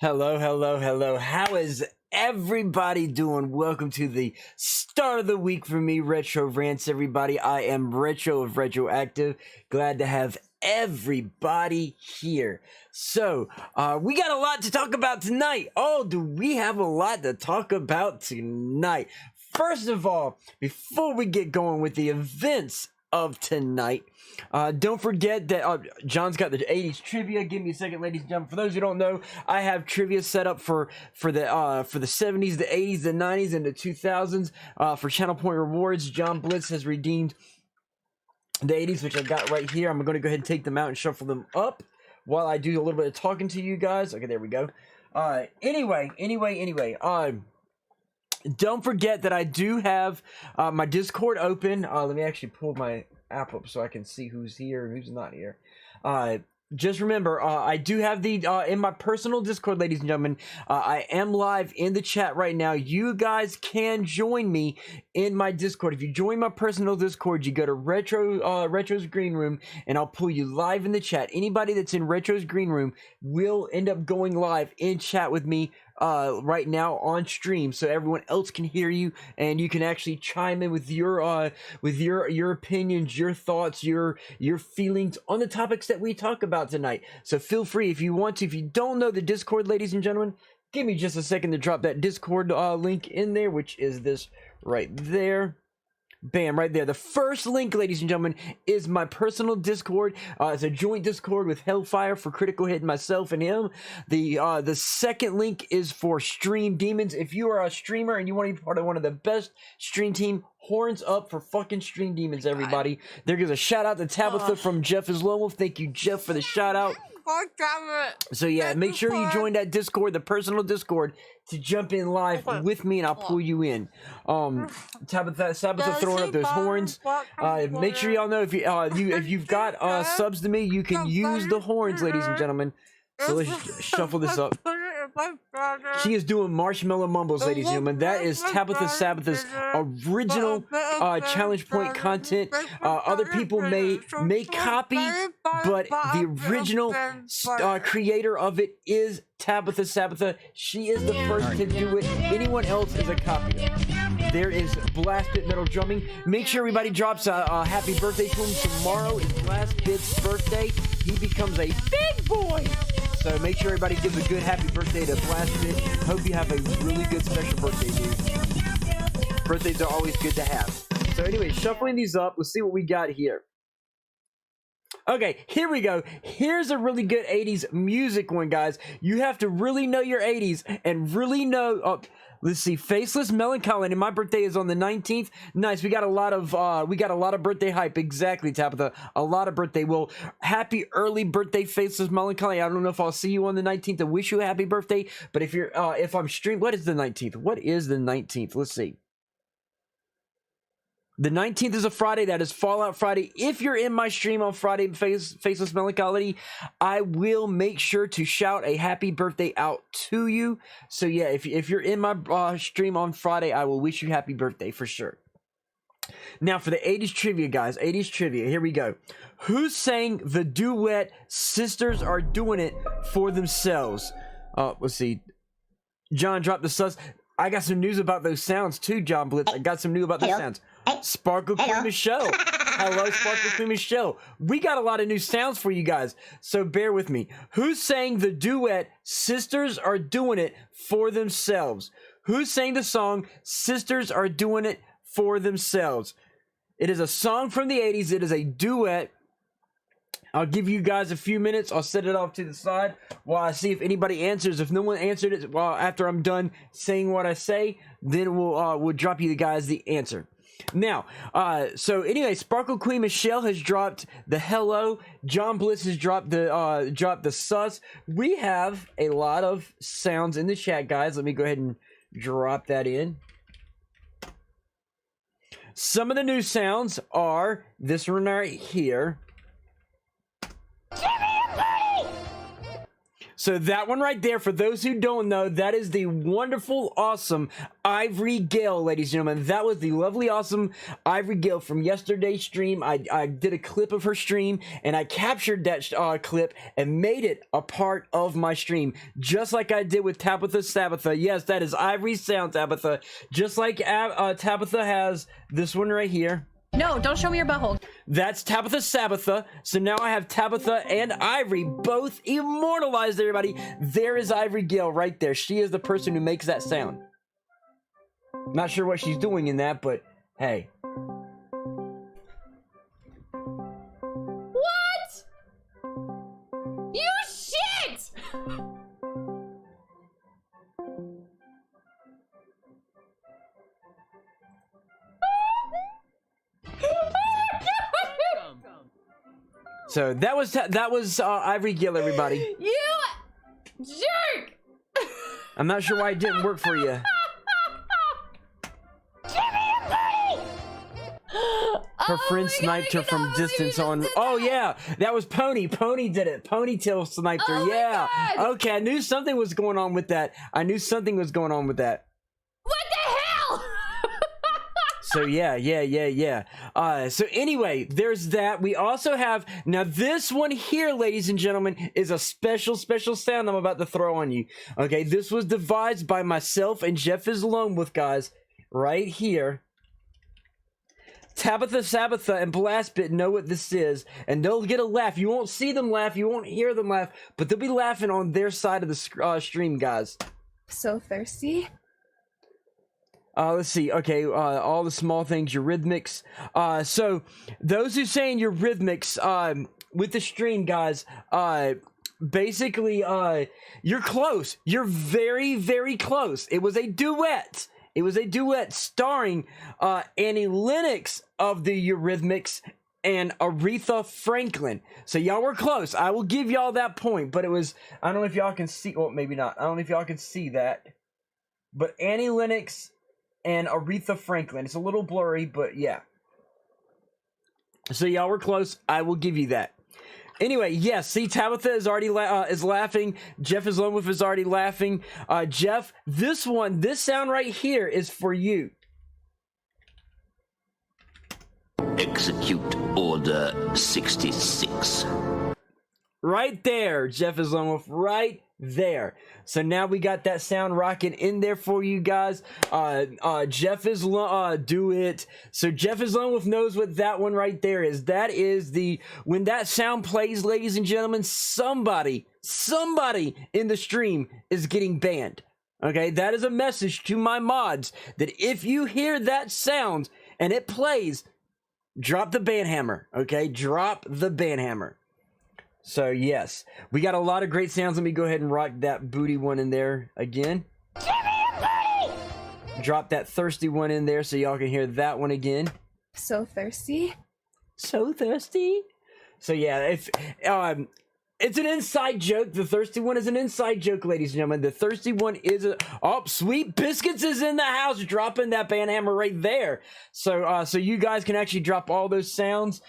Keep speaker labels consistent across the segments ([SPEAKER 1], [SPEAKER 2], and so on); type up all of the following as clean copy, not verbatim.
[SPEAKER 1] Hello, hello, hello. How is everybody doing? Welcome to the start of the week for me, Retro Rants, everybody. I am Retro of RetroActive. Glad to have everybody here. So, we got a lot to talk about tonight. Oh, do we have a lot to talk about tonight? First of all, before we get going with the events of tonight, don't forget that John's got the 80s trivia. Give me a second, ladies and gentlemen. For those who don't know, I have trivia set up for the 70s, the 80s, the 90s, and the 2000s for Channel Point rewards. John Blitz has redeemed the 80s, which I got right here. I'm going to go ahead and take them out and shuffle them up while I do a little bit of talking to you guys. Okay, there we go. Anyway. Don't forget that I do have my Discord open. Let me actually pull my app up so I can see who's here and who's not here. Just remember, I do have the in my personal Discord, ladies and gentlemen. I am live in the chat right now. You guys can join me in my Discord. If you join my personal Discord, you go to Retro's Green Room, and I'll pull you live in the chat. Anybody that's in Retro's Green Room will end up going live in chat with me right now on stream, so everyone else can hear you, and you can actually chime in with your opinions, your thoughts, your feelings on the topics that we talk about tonight. So feel free if you want to. If you don't know the Discord, ladies and gentlemen, give me just a second to drop that Discord link in there, which is this right there. Bam, right there. The first link, ladies and gentlemen, is my personal Discord. It's a joint Discord with Hellfire for Critical Hit, myself and him. The second link is for Stream Demons. If you are a streamer and you want to be part of one of the best stream team, horns up for fucking Stream Demons, everybody. There goes a shout out to Tabitha from Jeff is Lone Wolf. Thank you, Jeff, for the shout out. So yeah, make sure you join that Discord, the personal Discord, to jump in live with me, and I'll pull you in. Tabitha throwing up those horns. Make sure y'all know if you've got subs to me, you can use the horns, ladies and gentlemen. So let's shuffle this up. She is doing marshmallow mumbles, ladies and gentlemen. That is Tabitha's original challenge point content. Other people may copy, but the original creator of it is Tabitha. She is the first to do it. Anyone else is a copy. There is Blast Bit Metal Drumming. Make sure everybody drops a happy birthday to him. Tomorrow is Blast Bit's birthday. He becomes a big boy. So make sure everybody gives a good happy birthday to Blast Bit. Hope you have a really good special birthday, dude. Birthdays are always good to have. So anyway, shuffling these up, let's see what we got here. Okay, here we go. Here's a really good 80s music one, guys. You have to really know your 80s and really know... let's see, Faceless Melancholy, and my birthday is on the 19th. Nice, we got a lot of birthday hype. Exactly, Tabitha. A lot of birthday. Well, happy early birthday, Faceless Melancholy. I don't know if I'll see you on the 19th. I wish you a happy birthday. But if I'm streaming, what is the 19th? What is the 19th? Let's see. The 19th is a Friday. That is Fallout Friday. If you're in my stream on Friday, Faceless Melancholy, I will make sure to shout a happy birthday out to you. So yeah, if you're in my stream on Friday, I will wish you happy birthday for sure. Now for the 80s trivia, guys. 80s trivia. Here we go. Who sang the duet "Sisters Are Doing It for Themselves"? Let's see. John dropped the sus. I got some news about those sounds too, John Blitz. I got some news about those sounds. Sparkle Queen Michelle. Hello, Sparkle Queen Michelle. We got a lot of new sounds for you guys, so bear with me. Who sang the duet "Sisters Are Doing It for Themselves"? Who sang the song "Sisters Are Doing It for Themselves"? It is a song from the 80s. It is a duet. I'll give you guys a few minutes. I'll set it off to the side while I see if anybody answers. If no one answered it, well, after I'm done saying what I say, then we'll drop you guys the answer. Now, so anyway, Sparkle Queen Michelle has dropped the hello. John Bliss has dropped the sus. We have a lot of sounds in the chat, guys. Let me go ahead and drop that in. Some of the new sounds are this one right here. So that one right there, for those who don't know, that is the wonderful, awesome Ivory Gale, ladies and gentlemen. That was the lovely, awesome Ivory Gale from yesterday's stream. I did a clip of her stream, and I captured that clip and made it a part of my stream, just like I did with Tabitha Sabatha. Yes, that is Ivory Sound, Tabitha. Just like Tabitha has this one right here.
[SPEAKER 2] No, don't show me your butthole.
[SPEAKER 1] That's Tabitha Sabatha. So now I have Tabitha and Ivory both immortalized, everybody. There is Ivory Gale right there. She is the person who makes that sound. Not sure what she's doing in that, but hey.
[SPEAKER 2] What? You shit!
[SPEAKER 1] So that was Ivory Gale, everybody.
[SPEAKER 2] You jerk!
[SPEAKER 1] I'm not sure why it didn't work for you. Her friend sniped her from distance on. Oh yeah, that was Pony. Pony did it. Ponytail sniped her. Yeah. Okay, I knew something was going on with that. What
[SPEAKER 2] the hell?
[SPEAKER 1] So yeah. So anyway, there's that. We also have, now this one here, ladies and gentlemen, is a special sound I'm about to throw on you. Okay, this was devised by myself and Jeff is alone with, guys, right here. Tabitha Sabatha and Blastbit know what this is, and they'll get a laugh. You won't see them laugh, you won't hear them laugh, but they'll be laughing on their side of the stream, guys.
[SPEAKER 2] So thirsty.
[SPEAKER 1] Let's see. Okay, all the small things, your rhythmics. So those who saying your rhythmics with the stream, guys, basically you're close. You're very, very close. It was a duet. Starring Annie Lennox of the Eurythmics and Aretha Franklin. So y'all were close. I will give y'all that point, but it was, I don't know if y'all can see, well, maybe not. I don't know if y'all can see that, but Annie Lennox and Aretha Franklin. It's a little blurry, but yeah. So y'all were close. I will give you that. Anyway, yes, see, Tabitha is already is laughing. Jeff is alone with is already laughing. Jeff, this sound right here is for you.
[SPEAKER 3] Execute Order 66.
[SPEAKER 1] Right there, Jeff is alone with right there. So now we got that sound rocking in there for you guys. Jeff is do it. So Jeff is alone with knows what that one right there is. That is the, when that sound plays, ladies and gentlemen, somebody in the stream is getting banned. Okay, that is a message to my mods that if you hear that sound and it plays, drop the ban hammer. Okay, drop the ban hammer. So yes, we got a lot of great sounds. Let me go ahead and rock that booty one in there again. Give me a booty! Drop that thirsty one in there so y'all can hear that one again.
[SPEAKER 2] So thirsty.
[SPEAKER 1] So thirsty. So yeah, if it's an inside joke. The thirsty one is an inside joke, ladies and gentlemen. The thirsty one is a, oh, Sweet Biscuits is in the house, dropping that ban hammer right there. So so you guys can actually drop all those sounds.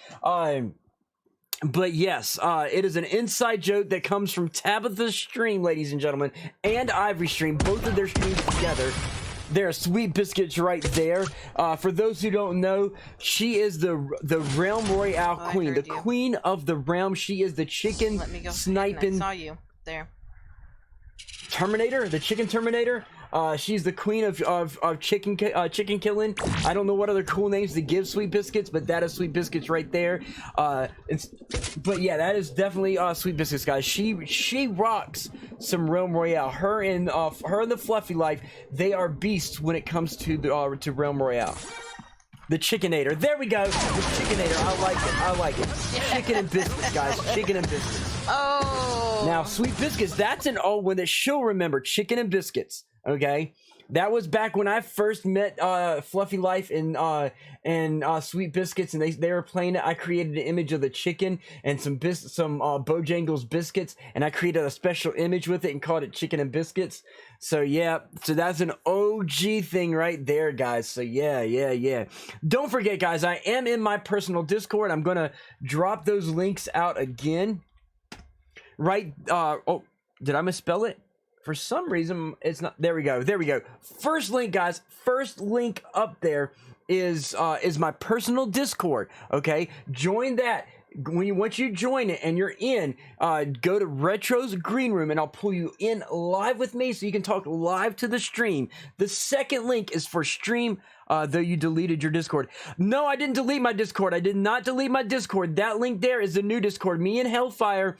[SPEAKER 1] But yes, it is an inside joke that comes from Tabitha's stream, ladies and gentlemen, and Ivory's stream, both of their streams together. There are Sweet Biscuits right there. For those who don't know, she is the Realm Royale queen, the queen of the realm. She is the chicken sniping.
[SPEAKER 4] I saw you there.
[SPEAKER 1] Terminator, the chicken Terminator. She's the queen of chicken killing. I don't know what other cool names to give Sweet Biscuits, but that is Sweet Biscuits right there. But yeah, that is definitely Sweet Biscuits, guys. She rocks some Realm Royale. Her and the Fluffy Life, they are beasts when it comes to the to Realm Royale. The Chickenator. There we go. The Chickenator. I like it. Chicken and biscuits, guys. Chicken and biscuits.
[SPEAKER 4] Oh.
[SPEAKER 1] Now, Sweet Biscuits, that's an old one that she'll remember. Chicken and biscuits. Okay, that was back when I first met Fluffy Life and Sweet Biscuits, and they were playing it. I created an image of the chicken and some Bojangles biscuits, and I created a special image with it and called it Chicken and Biscuits. So yeah, so that's an OG thing right there, guys. So yeah. Don't forget, guys, I am in my personal Discord. I'm gonna drop those links out again. Right, Did I misspell it? For some reason, it's not. There we go. There we go. First link, guys. First link up there is my personal Discord. Okay, join that. Once you join it and you're in, go to Retro's Green Room and I'll pull you in live with me so you can talk live to the stream. The second link is for stream, though you deleted your Discord. No, I didn't delete my Discord. I did not delete my Discord. That link there is the new Discord. Me and Hellfire,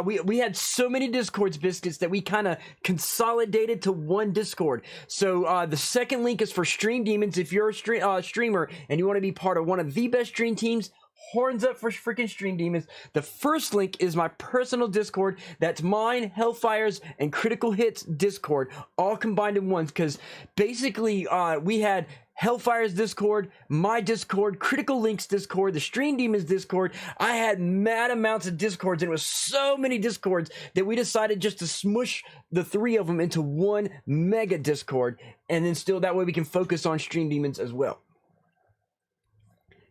[SPEAKER 1] we had so many Discords, Biscuits, that we kind of consolidated to one Discord. So the second link is for Stream Demons. If you're a streamer and you want to be part of one of the best stream teams, horns up for freaking Stream Demons. The first link is my personal Discord. That's mine, Hellfire's, and Critical Hits Discord, all combined in one. Because basically, we had Hellfire's Discord, my Discord, Critical Link's Discord, the Stream Demons Discord. I had mad amounts of Discords, and it was so many Discords that we decided just to smush the three of them into one mega Discord, and then still that way we can focus on Stream Demons as well.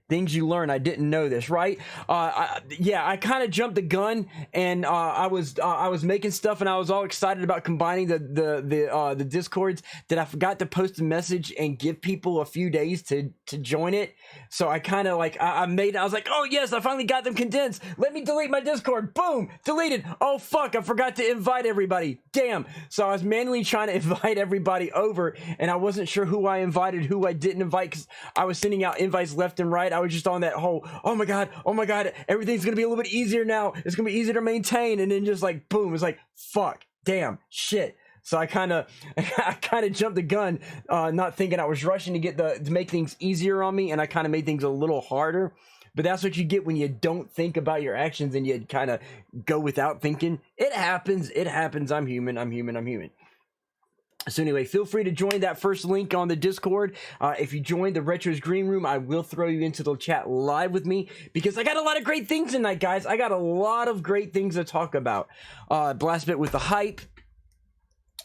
[SPEAKER 1] Things you learn. I didn't know this, right? Yeah, I kind of jumped the gun, and I was making stuff, and I was all excited about combining the Discords that I forgot to post a message and give people a few days to join it. So I kind of like I was like, oh yes, I finally got them condensed. Let me delete my Discord. Boom, deleted. Oh fuck, I forgot to invite everybody. Damn. So I was manually trying to invite everybody over, and I wasn't sure who I invited, who I didn't invite, because I was sending out invites left and right. I was just on that whole, oh my god, everything's gonna be a little bit easier now. It's gonna be easier to maintain, and then just like boom, it's like fuck, damn, shit. So I kind of jumped the gun, not thinking I was rushing to make things easier on me, and I kind of made things a little harder. But that's what you get when you don't think about your actions and you kind of go without thinking. It happens. It happens. I'm human. So anyway, feel free to join that first link on the Discord. If you join the Retro's Green Room, I will throw you into the chat live with me because I got a lot of great things tonight, guys. I got a lot of great things to talk about. Blast bit with the hype.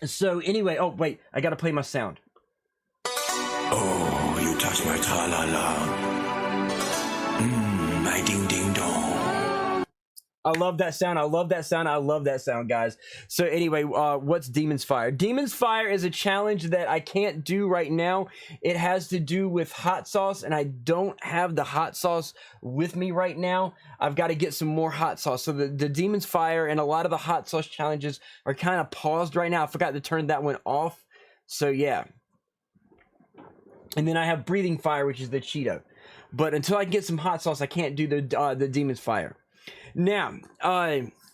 [SPEAKER 1] So anyway, oh wait, I gotta play my sound.
[SPEAKER 5] Oh, you touch my tra-la-la. My ding-ding-dong.
[SPEAKER 1] I love that sound. I love that sound. I love that sound, guys. So anyway, what's Demon's Fire? Demon's Fire is a challenge that I can't do right now. It has to do with hot sauce, and I don't have the hot sauce with me right now. I've got to get some more hot sauce. So the Demon's Fire and a lot of the hot sauce challenges are kind of paused right now. I forgot to turn that one off. So yeah. And then I have Breathing Fire, which is the Cheeto. But until I can get some hot sauce, I can't do the Demon's Fire. Now,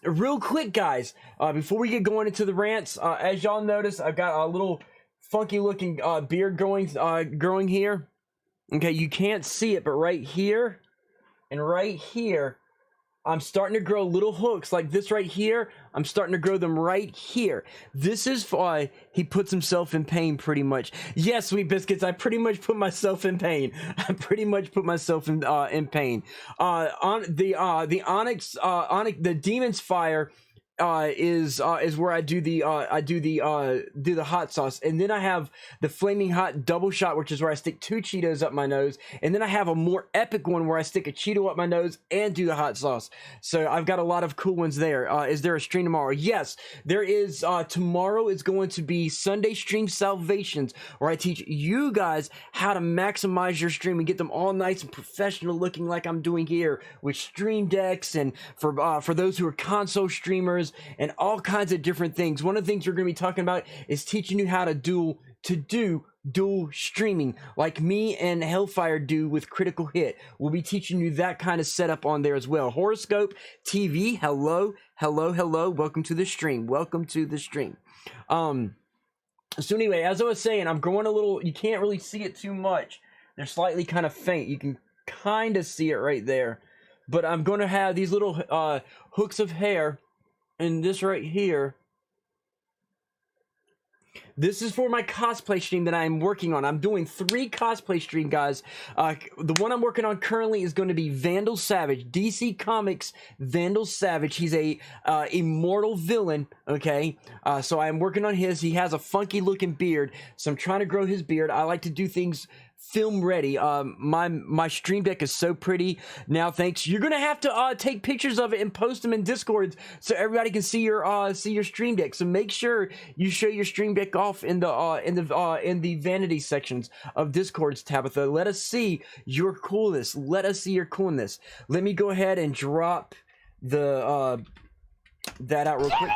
[SPEAKER 1] real quick, guys, before we get going into the rants, as y'all notice, I've got a little funky looking beard growing here. Okay, you can't see it, but right here and right here, I'm starting to grow little hooks like this right here. I'm starting to grow them right here. This is why he puts himself in pain pretty much. Yes, Sweet Biscuits, I pretty much put myself in pain. I pretty much put myself in pain. On the Onyx, the Demon's Fire is where I do the hot sauce, and then I have the Flaming Hot Double Shot, which is where I stick 2 Cheetos up my nose, and then I have a more epic one where I stick a Cheeto up my nose and do the hot sauce. So I've got a lot of cool ones there. Is there a stream tomorrow? Yes, there is. Tomorrow is going to be Sunday Stream Salvations, where I teach you guys how to maximize your stream and get them all nice and professional looking, like I'm doing here with stream decks, and for those who are console streamers, and all kinds of different things. One of the things we're going to be talking about is teaching you how to do dual streaming like me and Hellfire do with Critical Hit. We'll be teaching you that kind of setup on there as well. Horoscope TV, hello, welcome to the stream. So anyway, as I was saying, I'm growing a little, you can't really see it too much. They're slightly kind of faint. You can kind of see it right there. But I'm going to have these little hooks of hair. And this right here, this is for my cosplay stream that I'm working on. I'm doing 3 cosplay stream, guys. The one I'm working on currently is going to be Vandal Savage, DC Comics Vandal Savage. He's a immortal villain, okay? So I'm working on his. He has a funky looking beard, so I'm trying to grow his beard. I like to do things film ready. My stream deck is so pretty now. Thanks. You're gonna have to take pictures of it and post them in Discord so everybody can see your stream deck. So make sure you show your stream deck off in the vanity sections of Discord's, Tabitha. Let us see your coolness. Let us see your coolness. Let me go ahead and drop the that out real quick.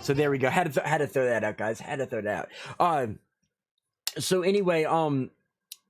[SPEAKER 1] So there we go. Had to throw that out, guys. Had to throw that out. So anyway,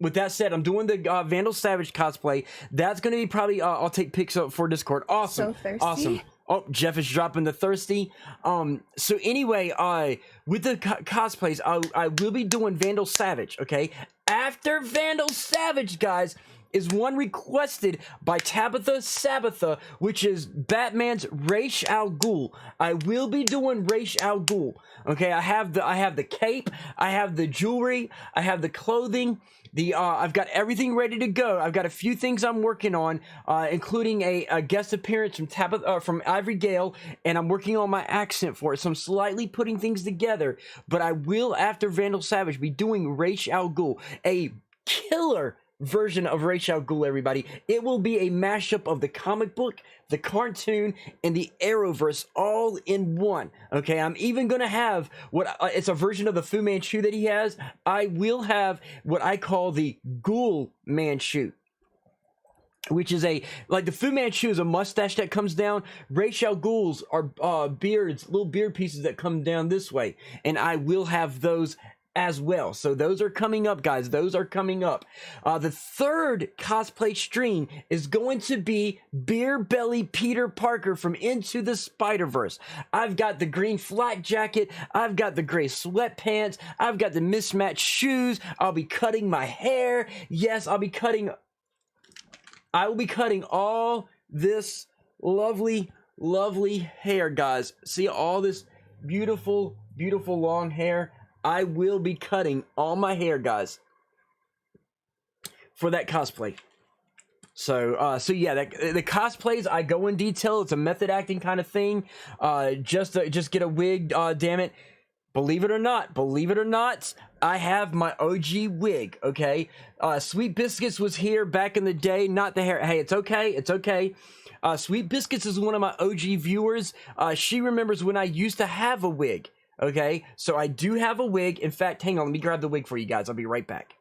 [SPEAKER 1] with that said, I'm doing the Vandal Savage cosplay. That's gonna be probably I'll take pics up for Discord. Awesome.
[SPEAKER 2] So thirsty.
[SPEAKER 1] Awesome. Oh, Jeff is dropping the thirsty. So anyway, with the cosplays, I will be doing Vandal Savage. Okay. After Vandal Savage, guys, is one requested by Tabitha Sabatha, which is Batman's Ra's al Ghul. I will be doing Ra's al Ghul. Okay, I have the cape, I have the jewelry, I have the clothing. I've got everything ready to go. I've got a few things I'm working on, including a guest appearance from from Ivory Gale, and I'm working on my accent for it. So I'm slightly putting things together. But I will, after Vandal Savage, be doing Ra's al Ghul, a killer version of Ra's al Ghul, everybody. It will be a mashup of the comic book, the cartoon, and the Arrowverse all in one. Okay, I'm even gonna have it's a version of the Fu Manchu that he has. I will have what I call the Ghoul Manchu, which is like the Fu Manchu is a mustache that comes down. Ra's al Ghul's are beards, little beard pieces that come down this way, and I will have those as well. So those are coming up, guys. Those are coming up. The third cosplay stream is going to be Beer Belly Peter Parker from Into the Spider-Verse. I've got the green flat jacket. I've got the gray sweatpants. I've got the mismatched shoes. I'll be cutting my hair. Yes, I will be cutting all this lovely hair, guys. See all this beautiful long hair? I will be cutting all my hair, guys, for that cosplay. So yeah, the cosplays, I go in detail. It's a method acting kind of thing. Just get a wig. Damn it. Believe it or not, I have my OG wig. Okay. Sweet Biscuits was here back in the day. Not the hair. Hey, it's okay. Sweet Biscuits is one of my OG viewers. She remembers when I used to have a wig. Okay, so I do have a wig. In fact, hang on, let me grab the wig for you guys. I'll be right back.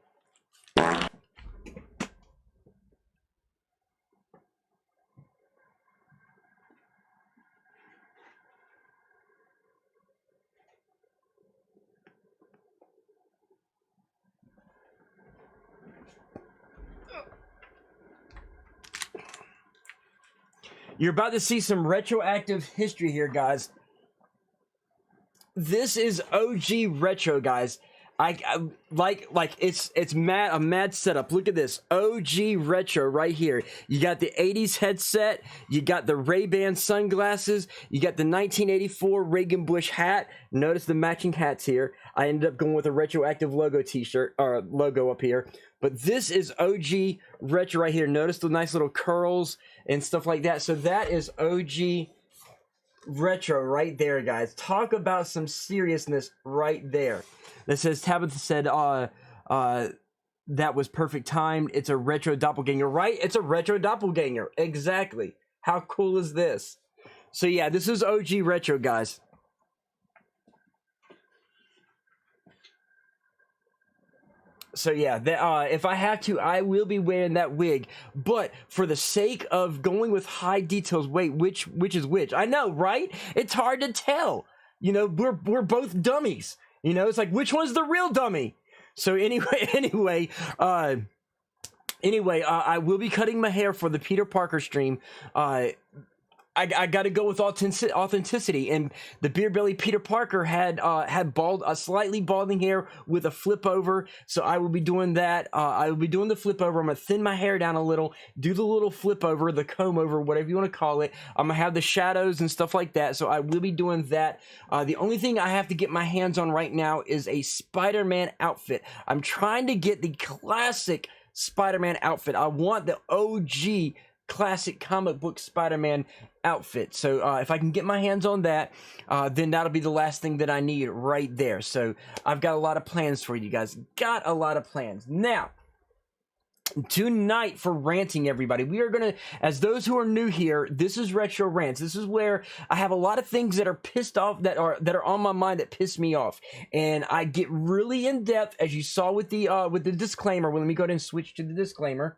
[SPEAKER 1] You're about to see some retroactive history here, guys. This is OG retro, guys. I like it's a mad setup. Look at this OG retro right here. You got the 80s headset, you got the Ray-Ban sunglasses, you got the 1984 Reagan Bush hat. Notice the matching hats here. I ended up going with a retroactive logo t-shirt or logo up here. But this is OG retro right here. Notice the nice little curls and stuff like that. So that is OG retro right there, guys. Talk about some seriousness right there. That says Tabitha said that was perfect timed. It's a retro doppelganger, right? It's a retro doppelganger. Exactly. How cool is this? So yeah, this is OG retro, guys. So yeah, if I have to, I will be wearing that wig. But for the sake of going with high details, wait, which is which? I know, right? It's hard to tell. You know, we're both dummies. You know, it's like, which one's the real dummy? So anyway, I will be cutting my hair for the Peter Parker stream. I got to go with authenticity, and the Beer Belly Peter Parker had slightly balding hair with a flip over, so I will be doing that. I will be doing the flip over. I'm gonna thin my hair down a little, do the little flip over, the comb over, whatever you want to call it. I'm gonna have the shadows and stuff like that, so I will be doing that. The only thing I have to get my hands on right now is a Spider-Man outfit. I'm trying to get the classic Spider-Man outfit. I want the OG classic comic book Spider-Man outfit. So if I can get my hands on that, then that'll be the last thing that I need right there. So I've got a lot of plans for you guys. Got a lot of plans. Now, tonight for ranting, everybody, we are gonna, as those who are new here, this is Retro Rants. This is where I have a lot of things that are pissed off, that are on my mind, that piss me off, and I get really in depth, as you saw with the disclaimer. Well, let me go ahead and switch to the disclaimer.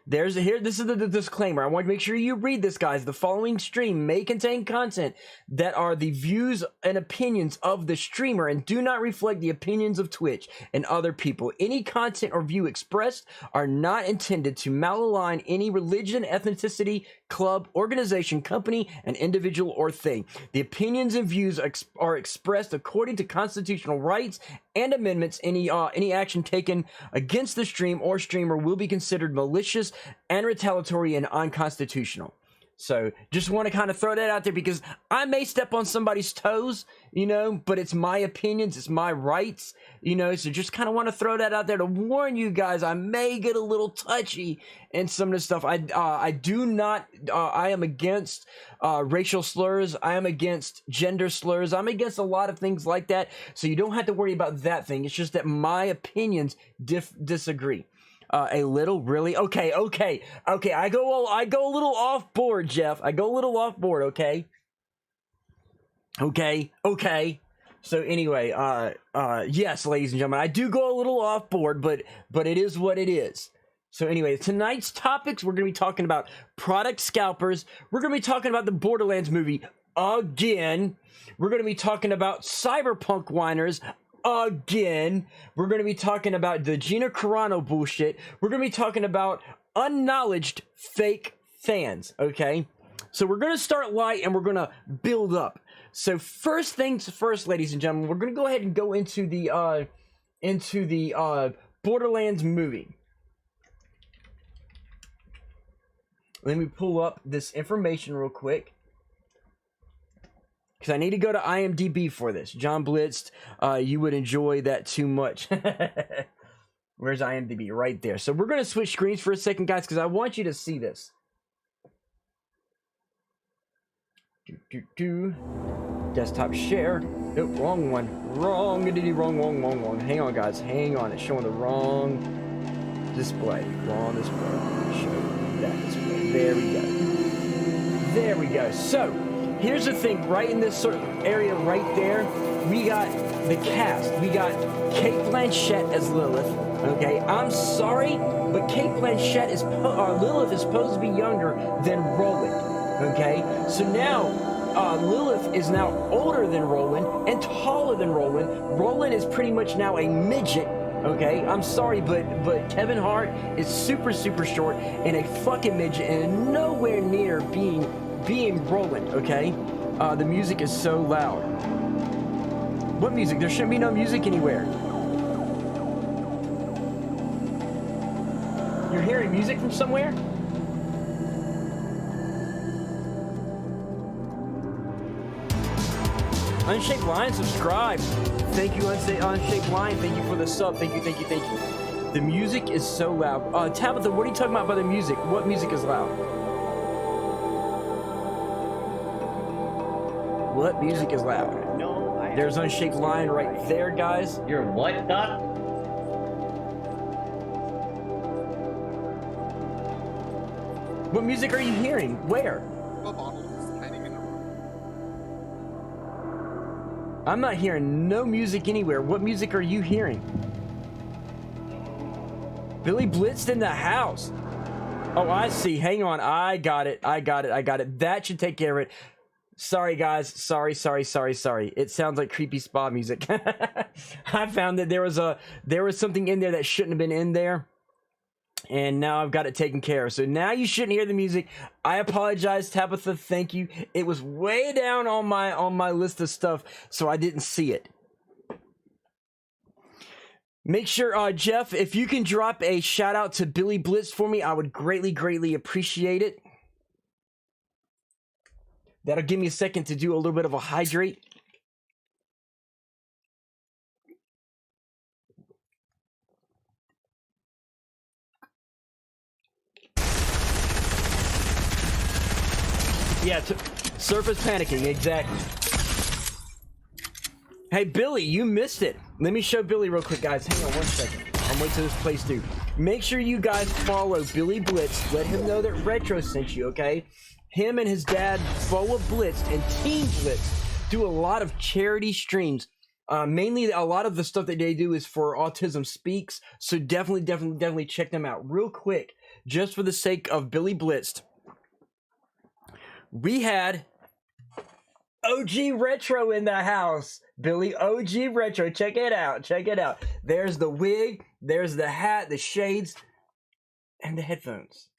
[SPEAKER 1] This is the disclaimer. I want to make sure you read this, guys. The following stream may contain content that are the views and opinions of the streamer and do not reflect the opinions of Twitch and other people. Any content or view expressed are not intended to malalign any religion, ethnicity, club, organization, company, an individual, or thing. The opinions and views are expressed according to constitutional rights and amendments. Any action taken against the stream or streamer will be considered malicious and retaliatory and unconstitutional. So just want to kind of throw that out there, because I may step on somebody's toes, you know, but it's my opinions, it's my rights, you know, so just kind of want to throw that out there to warn you guys. I may get a little touchy in some of the stuff. I am against racial slurs. I am against gender slurs. I'm against a lot of things like that, so you don't have to worry about that thing. It's just that my opinions disagree. A little, really? Okay. I go a little off board, Jeff. I go a little off board. Okay. So anyway, yes, ladies and gentlemen, I do go a little off board, but it is what it is. So anyway, tonight's topics, we're gonna be talking about product scalpers. We're gonna be talking about the Borderlands movie again. We're gonna be talking about cyberpunk whiners again. We're going to be talking about the Gina Carano bullshit. We're going to be talking about unknowledged fake fans, okay? So we're going to start light and we're going to build up. So first things first, ladies and gentlemen, we're going to go ahead and go into the Borderlands movie. Let me pull up this information real quick, because I need to go to IMDb for this. John Blitzed, you would enjoy that too much. Where's IMDb? Right there. So we're going to switch screens for a second, guys, because I want you to see this. Desktop share. Oh, wrong one. Wrong. Hang on, guys. Hang on. It's showing the wrong display. Wrong display. Show that display. There we go. So, here's the thing, right in this sort of area right there, we got the cast. We got Kate Blanchett as Lilith. Okay, I'm sorry, but Kate Blanchett is Lilith is supposed to be younger than Roland. Okay, so now Lilith is now older than Roland and taller than Roland. Roland is pretty much now a midget. Okay, I'm sorry, but Kevin Hart is super short and a fucking midget and nowhere near being Roland, okay? The music is so loud. What music? There shouldn't be no music anywhere. You're hearing music from somewhere? Unshaped Lion, subscribe. Thank you, Unshaped Lion. Thank you for the sub. Thank you. The music is so loud. Tabitha, what are you talking about by the music? What music is loud? What music is loud?
[SPEAKER 6] No,
[SPEAKER 1] There's Unshaped Lion right there, guys.
[SPEAKER 6] You're what, Doc?
[SPEAKER 1] What music are you hearing? Where? I'm not hearing no music anywhere. What music are you hearing? Billy Blitzed in the house. Oh, I see. Hang on. I got it. That should take care of it. Sorry, guys. Sorry. It sounds like creepy spa music. I found that there was something in there that shouldn't have been in there, and now I've got it taken care of. So now you shouldn't hear the music. I apologize, Tabitha. Thank you. It was way down on my list of stuff, so I didn't see it. Make sure, Jeff, if you can drop a shout out to Billy Blitz for me, I would greatly appreciate it. That'll give me a second to do a little bit of a hydrate. Yeah, Surface panicking, exactly. Hey, Billy, you missed it. Let me show Billy real quick, guys. Hang on 1 second. I'm waiting till this plays through. Make sure you guys follow Billy Blitz. Let him know that Retro sent you, okay? Him and his dad, Boa Blitz and Team Blitz, do a lot of charity streams. Mainly, a lot of the stuff that they do is for Autism Speaks. So definitely check them out real quick. Just for the sake of Billy Blitz. We had OG Retro in the house. Billy, OG Retro. Check it out. Check it out. There's the wig. There's the hat, the shades, and the headphones.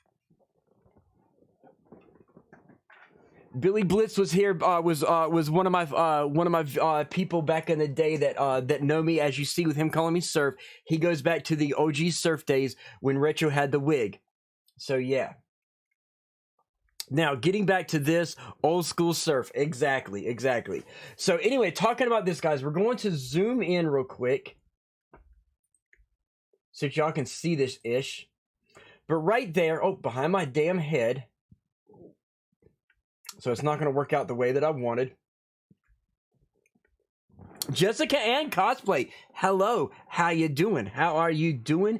[SPEAKER 1] Billy Blitz was here. Was one of my people back in the day that know me. As you see with him calling me Surf, he goes back to the OG Surf days when Retro had the wig. So yeah. Now, getting back to this old school Surf. Exactly. So anyway, talking about this, guys, we're going to zoom in real quick so that y'all can see this ish. But right there, oh, behind my damn head. So it's not going to work out the way that I wanted. Jessica and Cosplay. Hello. How you doing? How are you doing?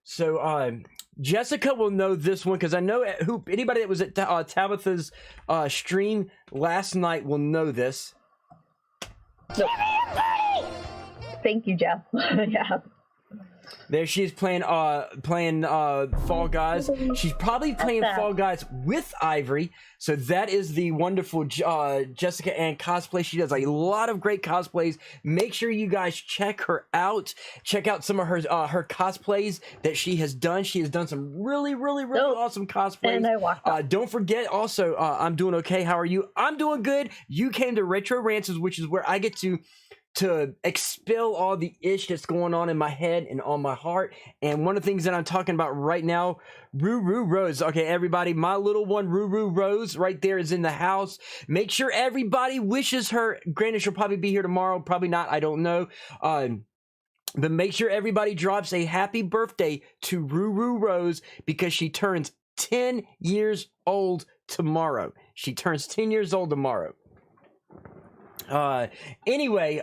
[SPEAKER 1] So, Jessica will know this one because I know anybody that was at Tabitha's stream last night will know this.
[SPEAKER 6] Nope. Thank you, Jeff. Yeah.
[SPEAKER 1] There she is playing Fall Guys. She's probably playing Fall Guys with Ivory. So that is the wonderful Jessica Ann Cosplay. She does a lot of great cosplays. Make sure you guys check her out. Check out some of her cosplays that she has done. She has done some really awesome cosplays.
[SPEAKER 6] And I walked
[SPEAKER 1] don't forget also, I'm doing okay. How are you? I'm doing good. You came to Retro Rants, which is where I get to expel all the ish that's going on in my head and on my heart. And one of the things that I'm talking about right now, Ruru Rose. Okay, everybody, my little one, Ruru Rose, right there is in the house. Make sure everybody wishes her. Granted, she'll probably be here tomorrow. Probably not. I don't know. But make sure everybody drops a happy birthday to Ruru Rose because she turns 10 years old tomorrow. She turns 10 years old tomorrow. Anyway,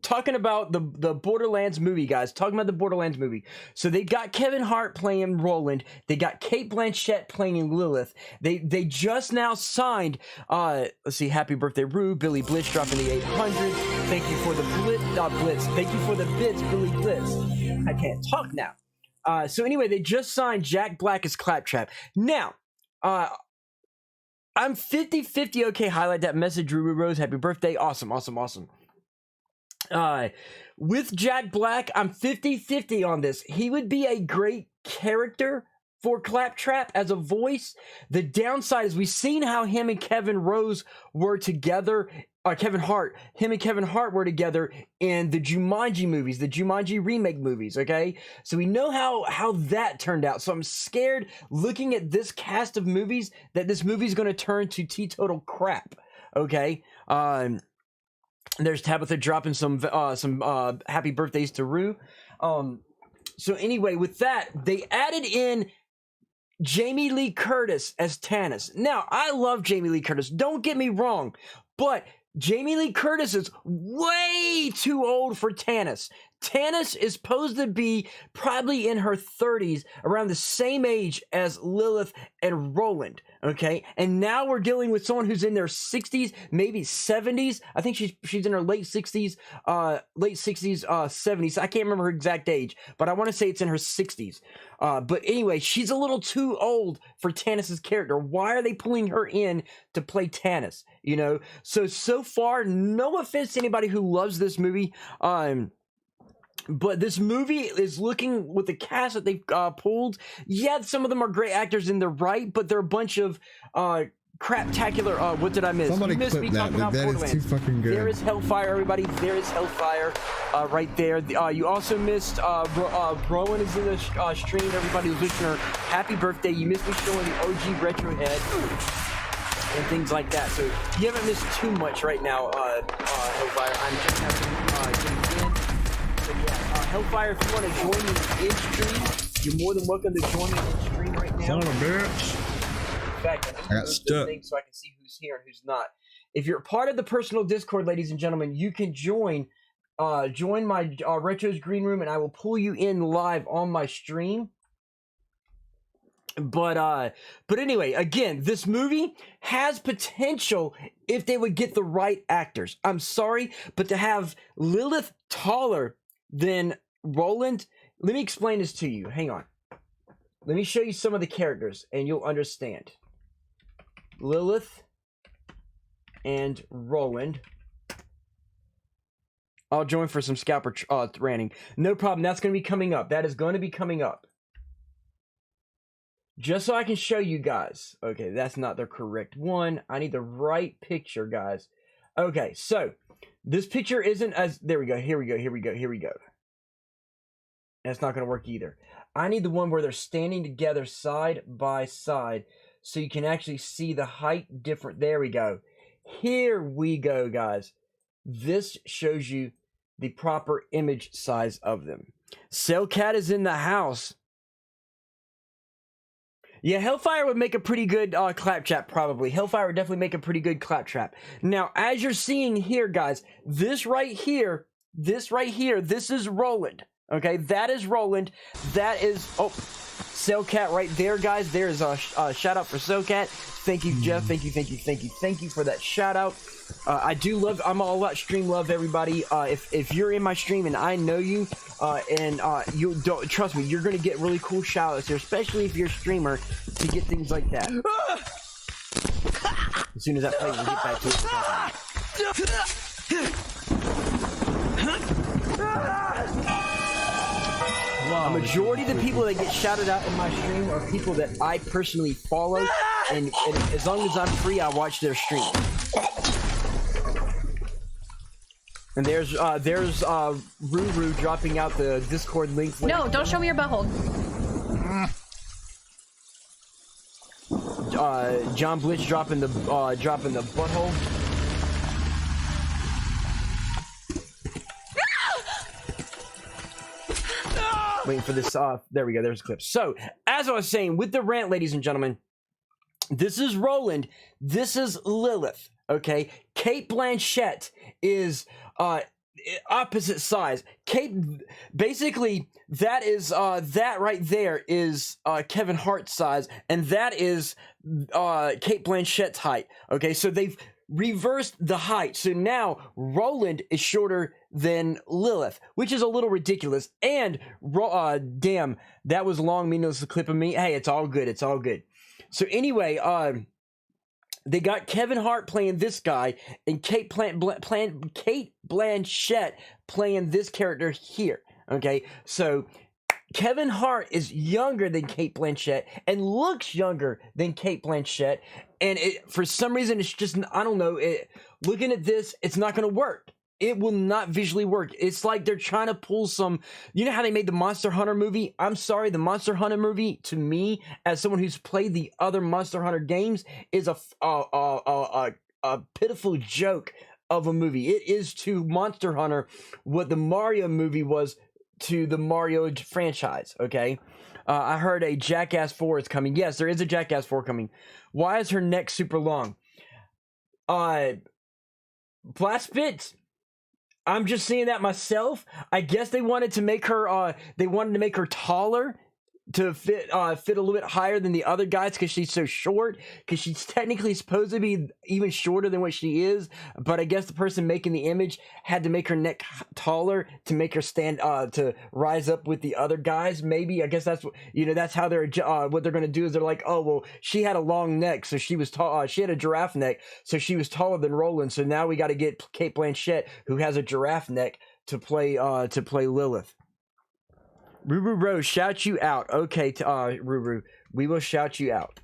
[SPEAKER 1] talking about the Borderlands movie, guys. Talking about the Borderlands movie. So they got Kevin Hart playing Roland. They got Cate Blanchett playing Lilith. They just now signed. Let's see. Happy birthday, Rue. Billy Blitz dropping the 800. Thank you for the Blitz. Thank you for the bits, Billy Blitz. I can't talk now. So anyway, they just signed Jack Black as Claptrap. Now, I'm 50-50. Okay, highlight that message, Ruru Rose. Happy birthday. Awesome. With Jack Black, I'm 50-50 on this. He would be a great character for Claptrap as a voice. The downside is we've seen how him and Kevin Rose were together. Kevin Hart were together in the Jumanji movies, the Jumanji remake movies, okay? So we know how that turned out. So I'm scared looking at this cast of movies that this movie's going to turn to teetotal crap, okay? There's Tabitha dropping some happy birthdays to Rue. So anyway, with that, they added in Jamie Lee Curtis as Tannis. Now, I love Jamie Lee Curtis. Don't get me wrong, but Jamie Lee Curtis is way too old for Tannis. Tannis is supposed to be probably in her 30s, around the same age as Lilith and Roland, okay? And now we're dealing with someone who's in their 60s, maybe 70s. I think she's in her late 60s, 70s. I can't remember her exact age, but I want to say it's in her 60s. But anyway, she's a little too old for Tannis's character. Why are they pulling her in to play Tannis? You know? So far, no offense to anybody who loves this movie, but this movie is looking with the cast that they've pulled. Yeah, some of them are great actors in their right, but they're a bunch of craptacular. What did I miss?
[SPEAKER 7] Somebody
[SPEAKER 1] you missed me
[SPEAKER 7] clip
[SPEAKER 1] talking
[SPEAKER 7] that.
[SPEAKER 1] about
[SPEAKER 7] That is
[SPEAKER 1] Borderlands.
[SPEAKER 7] too fucking good.
[SPEAKER 1] There is Hellfire, everybody. There is Hellfire right there. You also missed Rowan is in the stream. Everybody was wishing her happy birthday. You missed me showing the OG retro head and things like that. So you haven't missed too much right now, Hellfire. I'm just having getting in. So yeah, Hellfire, if you want to join me in stream, you're more than welcome to join me on stream right now.
[SPEAKER 7] Son of a bitch.
[SPEAKER 1] In fact,
[SPEAKER 7] I got stuck.
[SPEAKER 1] so I can see who's here and who's not. If you're part of the personal Discord, ladies and gentlemen, you can join my Retro's Green Room, and I will pull you in live on my stream. But anyway, again, this movie has potential if they would get the right actors. I'm sorry, but to have Lilith taller than Roland, let me explain this to you. Hang on. Let me show you some of the characters, and you'll understand. Lilith and Roland. I'll join for some scalper ranting. No problem. That's going to be coming up. That is going to be coming up. Just so I can show you guys. Okay, that's not the correct one. I need the right picture, guys. Okay, so this picture isn't as... There we go. Here we go. That's not going to work either. I need the one where they're standing together side by side so you can actually see the height different. There we go. Here we go, guys. This shows you the proper image size of them. Cellcat is in the house. Yeah, Hellfire would make a pretty good claptrap, probably. Hellfire would definitely make a pretty good claptrap. Now, as you're seeing here, guys, this right here, this is Roland. Okay, that is Roland. That is... Oh, Cellcat right there, guys. There's a shout out for Cellcat. Thank you, Jeff. Thank you for that shout out. I do love... I'm all about stream love, everybody. If you're in my stream and I know you, you don't... Trust me, you're going to get really cool shout outs here, especially if you're a streamer, to get things like that. As soon as that plays, we'll get back to it. A majority of the people that get shouted out in my stream are people that I personally follow, and as long as I'm free, I watch their stream. And there's Ruru dropping out the Discord link.
[SPEAKER 2] No, don't show me your butthole.
[SPEAKER 1] John Blitz dropping the butthole. Waiting for this. There we go. There's a clip. So, as I was saying, with the rant, ladies and gentlemen, this is Roland. This is Lilith. Okay, Kate Blanchett is opposite size. Kate, basically, that is that right there is Kevin Hart's size, and that is Kate Blanchett's height. Okay, so they've reversed the height. So now Roland is shorter than Lilith, which is a little ridiculous. And damn, that was long, meaningless clip of me. Hey, it's all good. It's all good. So anyway, they got Kevin Hart playing this guy and Kate Blanchett playing this character here. Okay, so Kevin Hart is younger than Kate Blanchett and looks younger than Kate Blanchett, and for some reason it's just, I don't know, looking at this, it's not going to work. It will not visually work. It's like they're trying to pull some... You know how they made the Monster Hunter movie? I'm sorry, the Monster Hunter movie, to me, as someone who's played the other Monster Hunter games, is a pitiful joke of a movie. It is to Monster Hunter what the Mario movie was to the Mario franchise, okay? I heard a Jackass 4 is coming. Yes, there is a Jackass 4 coming. Why is her neck super long? Blastbit, I'm just seeing that myself. I guess they wanted to make her taller to fit a little bit higher than the other guys because she's so short, because she's technically supposed to be even shorter than what she is, but I guess the person making the image had to make her neck taller to make her stand to rise up with the other guys. Maybe, I guess that's what, that's how they're what they're gonna do, is they're like, oh well, she had a long neck, so she was tall, she had a giraffe neck, so she was taller than Roland, so now we got to get Kate Blanchett, who has a giraffe neck, to play Lilith. Ruru Rose, shout you out. Okay, Ruru, we will shout you out.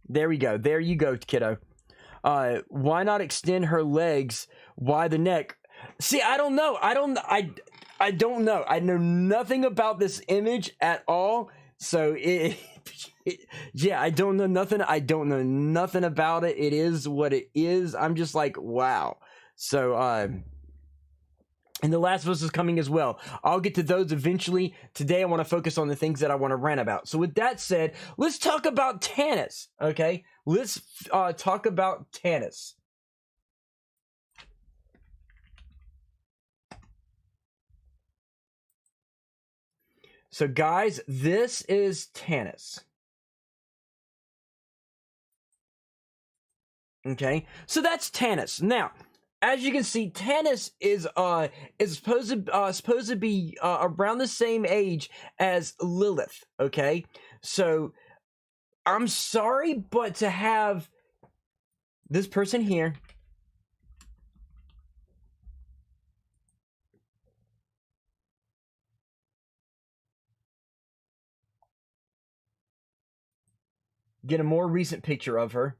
[SPEAKER 1] There we go. There you go, kiddo. Why not extend her legs? Why the neck? See, I don't know. I don't know. I know nothing about this image at all. So yeah, I don't know nothing. I don't know nothing about it. It is what it is. I'm just like, wow. So And The Last of Us is coming as well. I'll get to those eventually. Today, I want to focus on the things that I want to rant about. So with that said, let's talk about Tannis, okay? Let's talk about Tannis. So guys, this is Tannis. Okay, so that's Tannis. Now, as you can see, Tannis is supposed to be around the same age as Lilith. Okay, so I'm sorry, but to have this person here get a more recent picture of her.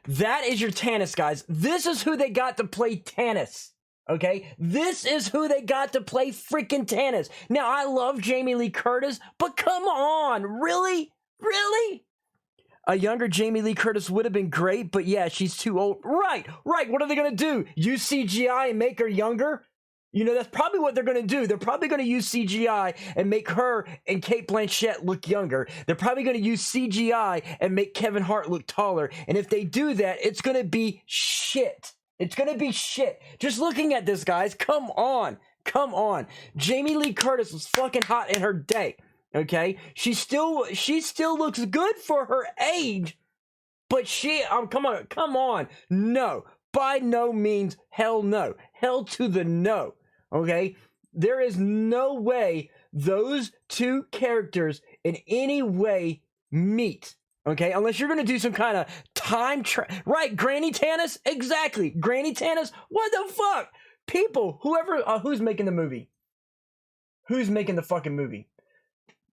[SPEAKER 1] That is your Tannis, guys. This is who they got to play Tannis. Okay? This is who they got to play freaking Tannis. Now, I love Jamie Lee Curtis, but come on. Really? Really? A younger Jamie Lee Curtis would have been great, but yeah, she's too old. Right. What are they going to do? Use CGI and make her younger? You know, that's probably what they're going to do. They're probably going to use CGI and make her and Cate Blanchett look younger. They're probably going to use CGI and make Kevin Hart look taller. And if they do that, it's going to be shit. It's going to be shit. Just looking at this, guys, come on. Jamie Lee Curtis was fucking hot in her day, okay? She still looks good for her age, but come on. No, by no means, hell no. Hell to the no. Okay, there is no way those two characters in any way meet. Okay, unless you're gonna do some kind of time right? Granny Tannis, exactly. Granny Tannis. What the fuck, people? Whoever, who's making the movie? Who's making the fucking movie?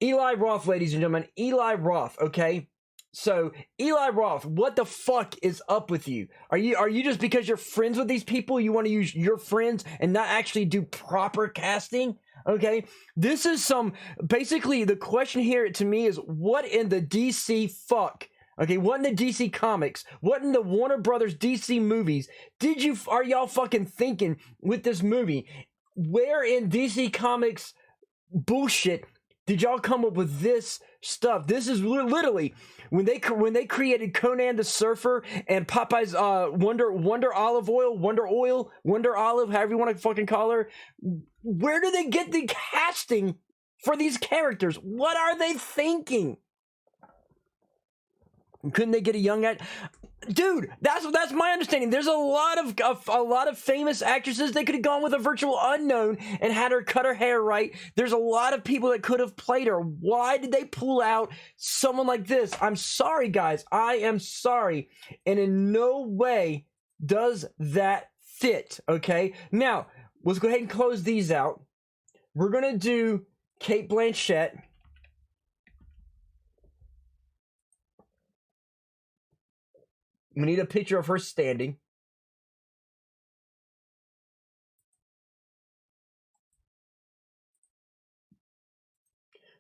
[SPEAKER 1] Eli Roth, ladies and gentlemen. Eli Roth. Okay. So, Eli Roth, what the fuck is up with you? Are you just because you're friends with these people, you want to use your friends and not actually do proper casting? Okay? This is basically the question here to me is what in the DC fuck? Okay, what in the DC comics? What in the Warner Brothers DC movies are y'all fucking thinking with this movie? Where in DC comics bullshit did y'all come up with this stuff? This is literally when they created Conan the Surfer and Popeye's Wonder Olive, however you want to fucking call her. Where do they get the casting for these characters? What are they thinking? Couldn't they get a young actor? Dude, that's my understanding. There's a lot of famous actresses. They could have gone with a virtual unknown and had her cut her hair right. There's a lot of people that could have played her. Why did they pull out someone like this? I'm sorry, guys. I am sorry. And in no way does that fit, okay? Now, let's go ahead and close these out. We're going to do Cate Blanchett. We need a picture of her standing.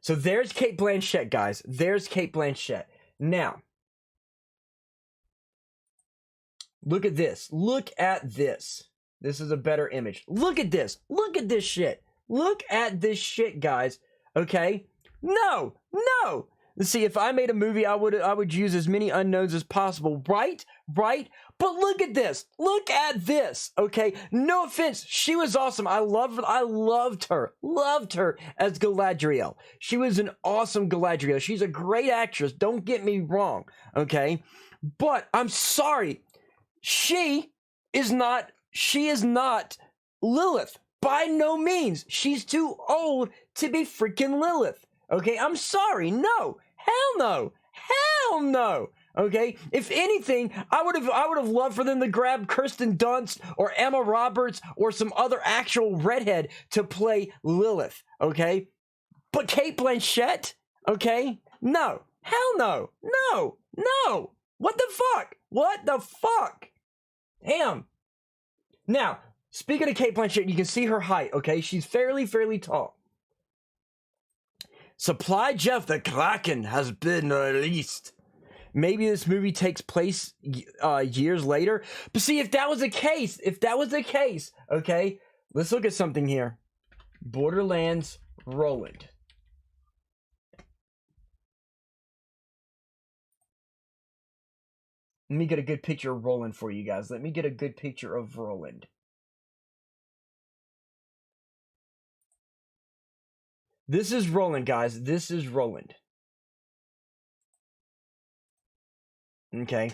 [SPEAKER 1] So there's Cate Blanchett, guys. There's Cate Blanchett. Now, look at this. Look at this. This is a better image. Look at this. Look at this shit. Look at this shit, guys. Okay? No. See, if I made a movie, I would use as many unknowns as possible, right? But look at this. Look at this. Okay, no offense, she was awesome. I loved her as Galadriel. She was an awesome Galadriel. She's a great actress. Don't get me wrong. Okay, but I'm sorry, she is not Lilith. By no means. She's too old to be freaking Lilith. Okay, I'm sorry. No. Hell no. Okay, if anything, I would have loved for them to grab Kirsten Dunst or Emma Roberts or some other actual redhead to play Lilith. Okay, but Cate Blanchett. Okay, no, hell no. What the fuck? Damn. Now, speaking of Cate Blanchett, you can see her height. Okay, she's fairly tall. Supply Jeff, the Kraken has been released. maybe this movie takes place years later. But see, if that was the case, okay, let's look at something here. Borderlands Roland. Let me get a good picture of Roland for you guys. Let me get a good picture of Roland. This is Roland, guys. This is Roland. Okay,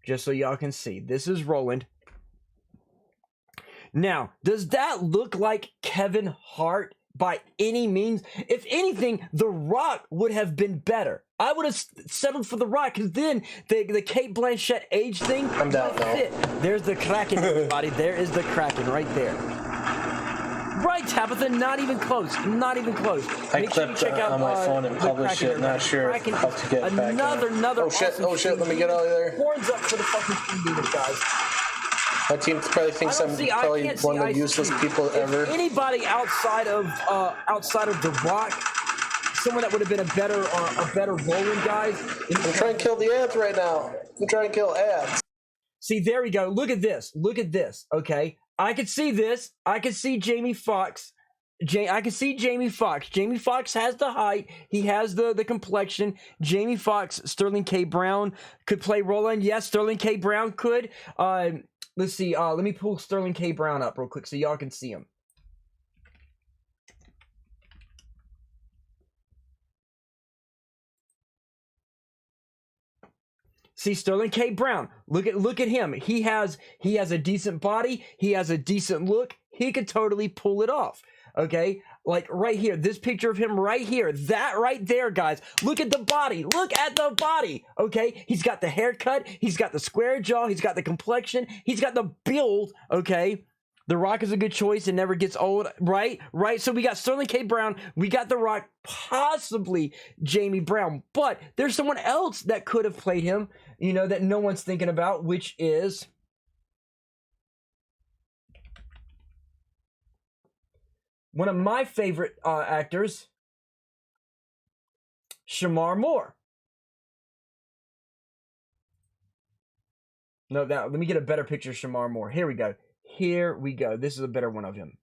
[SPEAKER 1] just so y'all can see. This is Roland. Now, does that look like Kevin Hart by any means? If anything, The Rock would have been better. I would have settled for The Rock, because then the Kate Blanchett age thing
[SPEAKER 7] I'm down now.
[SPEAKER 1] fit. There's the Kraken, everybody. There is the Kraken right there. Right, Tabitha, not even close. Not even close.
[SPEAKER 7] I
[SPEAKER 1] Make sure you
[SPEAKER 7] clipped
[SPEAKER 1] check out
[SPEAKER 7] on my phone and
[SPEAKER 1] the
[SPEAKER 7] published
[SPEAKER 1] Kraken,
[SPEAKER 7] it. Not sure
[SPEAKER 1] Kraken
[SPEAKER 7] how
[SPEAKER 1] is
[SPEAKER 7] to get back.
[SPEAKER 1] another
[SPEAKER 7] Oh shit!
[SPEAKER 1] awesome
[SPEAKER 7] Oh shit! Let me get out of there.
[SPEAKER 1] Horns up for the fucking Stream Demons, guys.
[SPEAKER 7] My team probably thinks I'm probably one of the useless people ever.
[SPEAKER 1] If anybody outside of The Rock, someone that would have been a better Roland, guys.
[SPEAKER 7] I'm trying to kill the ads right now. I'm trying to kill ads.
[SPEAKER 1] See, there we go. Look at this. Look at this. Okay, I could see this. I could see Jamie Foxx. I can see Jamie Foxx. Jamie Foxx has the height. He has the complexion. Jamie Foxx, Sterling K. Brown could play Roland. Yes, Sterling K. Brown could. Let's see. Let me pull Sterling K. Brown up real quick so y'all can see him. See, Sterling K. Brown. Look at him. He has a decent body. He has a decent look. He could totally pull it off. Okay, like right here, this picture of him right here, that right there, guys. Look at the body. Look at the body. Okay, he's got the haircut. He's got the square jaw. He's got the complexion. He's got the build. Okay, The Rock is a good choice and never gets old. Right. So we got Sterling K. Brown. We got The Rock, possibly Jamie Brown. But there's someone else that could have played him, you know, that no one's thinking about, which is one of my favorite actors, Shamar Moore. No, let me get a better picture of Shamar Moore. Here we go. Here we go. This is a better one of him.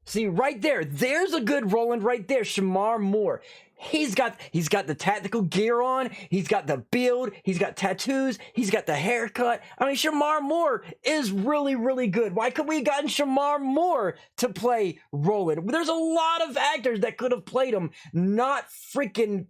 [SPEAKER 1] See, right there. There's a good Roland right there. Shamar Moore. He's got the tactical gear on. He's got the build. He's got tattoos. He's got the haircut. I mean, Shamar Moore is really, really good. Why could we have gotten Shamar Moore to play Roland? There's a lot of actors that could have played him, not freaking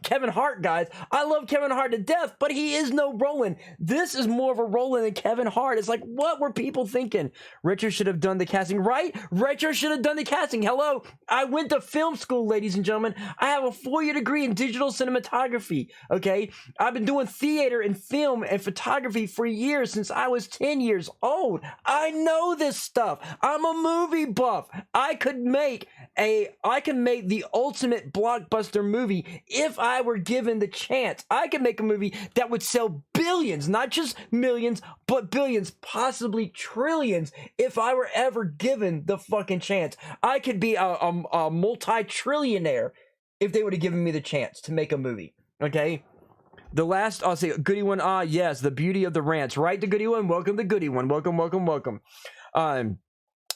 [SPEAKER 1] Kevin Hart, guys. I love Kevin Hart to death, but he is no Roland. This is more of a Roland than Kevin Hart. It's like, what were people thinking? Retro should have done the casting, right? Retro should have done the casting. Hello, I went to film school, ladies and gentlemen. I have a 4-year degree in digital cinematography, okay? I've been doing theater and film and photography for years, since I was 10 years old. I know this stuff. I'm a movie buff. I can make the ultimate blockbuster movie if I were given the chance. I could make a movie that would sell billions, not just millions, but billions, possibly trillions, if I were ever given the fucking chance. I could be a multi-trillionaire if they would have given me the chance to make a movie. Okay? The last, I'll say, goody one. Yes, the beauty of the rants. Right, the goody one? Welcome, the goody one. Welcome.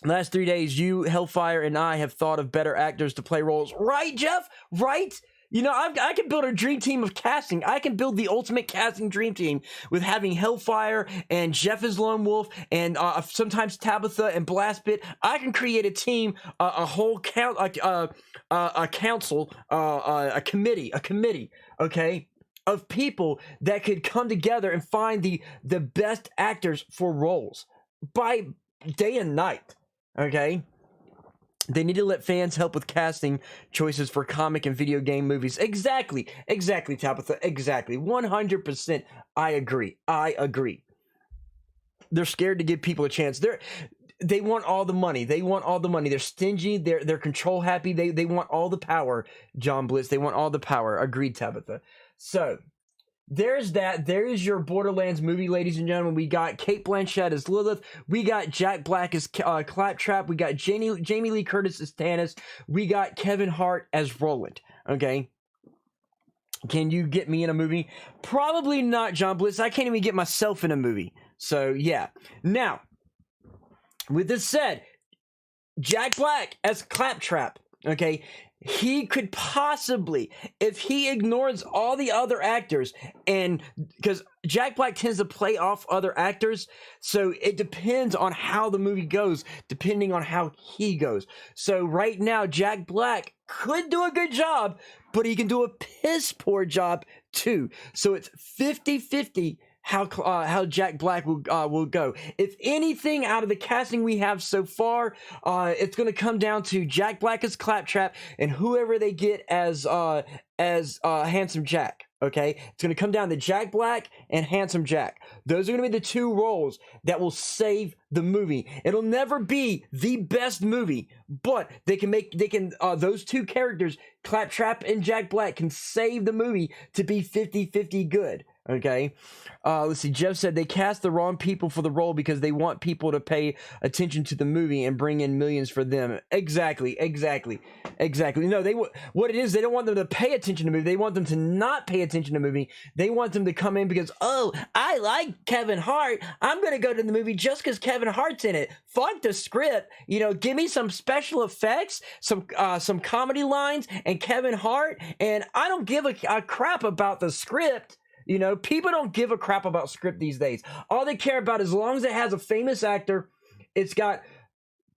[SPEAKER 1] Last 3 days, you, Hellfire, and I have thought of better actors to play roles. Right, Jeff? Right? You know, I can build a dream team of casting. I can build the ultimate casting dream team with having Hellfire and Jeff as Lone Wolf and sometimes Tabitha and Blastbit. I can create a team, a whole a council, a committee, okay, of people that could come together and find the best actors for roles by day and night, okay? They need to let fans help with casting choices for comic and video game movies. Exactly, Tabitha, exactly. 100%, I agree. They're scared to give people a chance. They want all the money. They're stingy. They're control happy. They want all the power, John Blitz. They want all the power. Agreed, Tabitha. So, there's that. There is your Borderlands movie, ladies and gentlemen. We got Kate Blanchett as Lilith. We got Jack Black as Claptrap. We got Jamie Lee Curtis as Tannis. We got Kevin Hart as Roland. Okay. Can you get me in a movie? Probably not, John Bliss. I can't even get myself in a movie. So, yeah. Now, with this said, Jack Black as Claptrap, okay, he could possibly, if he ignores all the other actors, and because Jack Black tends to play off other actors, so it depends on how the movie goes, depending on how he goes. So right now, Jack Black could do a good job, but he can do a piss poor job too. So it's 50-50 how Jack Black will go. If anything, out of the casting we have so far, it's going to come down to Jack Black as Claptrap and whoever they get as Handsome Jack. Okay, it's going to come down to Jack Black and Handsome Jack. Those are going to be the two roles that will save the movie. It'll never be the best movie, but those two characters, Claptrap and Jack Black, can save the movie to be 50-50 good. Okay, let's see. Jeff said they cast the wrong people for the role because they want people to pay attention to the movie and bring in millions for them. Exactly. No, what it is, they don't want them to pay attention to the movie. They want them to not pay attention to the movie. They want them to come in because, oh, I like Kevin Hart. I'm gonna go to the movie just because Kevin Hart's in it. Fuck the script. Give me some special effects, some comedy lines, and Kevin Hart. And I don't give a crap about the script. People don't give a crap about script these days. All they care about, as long as it has a famous actor, it's got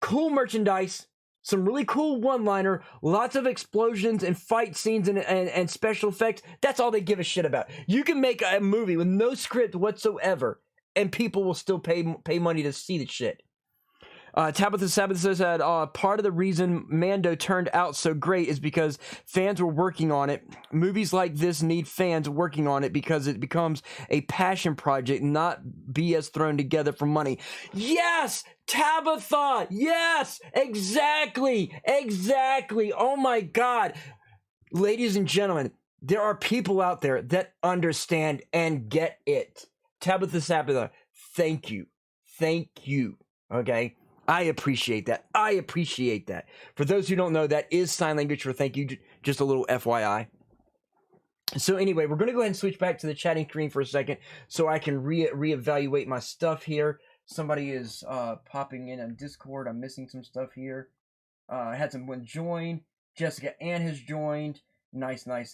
[SPEAKER 1] cool merchandise, some really cool one-liner, lots of explosions and fight scenes and special effects. That's all they give a shit about. You can make a movie with no script whatsoever, and people will still pay money to see the shit. Tabitha Sabbath says that part of the reason Mando turned out so great is because fans were working on it. Movies like this need fans working on it because it becomes a passion project, not BS thrown together for money. Yes, Tabitha. Yes, exactly. Oh my God. Ladies and gentlemen, there are people out there that understand and get it. Tabitha Sabbath, thank you. Okay. I appreciate that. For those who don't know, that is sign language for thank you. Just a little FYI. So anyway, we're going to go ahead and switch back to the chatting screen for a second so I can reevaluate my stuff here. Somebody is popping in on Discord. I'm missing some stuff here. I had someone join. Jessica Ann has joined. Nice. Let's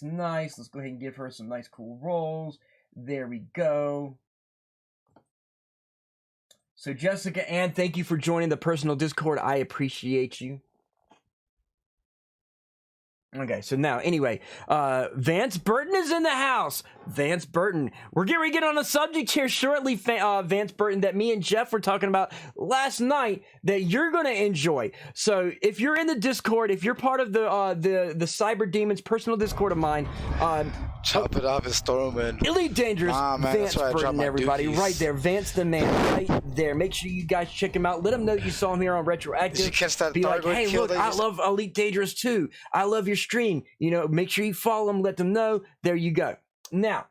[SPEAKER 1] go ahead and give her some nice cool rolls. There we go. So Jessica Ann, thank you for joining the personal Discord. I appreciate you. Okay, so now, anyway, Vance Burton is in the house. Vance Burton. We're getting ready to get on a subject here shortly, Vance Burton, that me and Jeff were talking about last night that you're going to enjoy. So if you're in the Discord, if you're part of the Cyber Demons personal Discord of mine,
[SPEAKER 8] chop it off and storm in.
[SPEAKER 1] Elite Dangerous,
[SPEAKER 8] man,
[SPEAKER 1] Vance Burton, everybody, right there. Vance the man, right there. Make sure you guys check him out. Let him know that you saw him here on RetroActive.
[SPEAKER 8] Did you catch that?
[SPEAKER 1] Be like, hey, look, I love Elite Dangerous too. I love your stream. Make sure you follow them, let them know. There you go. Now,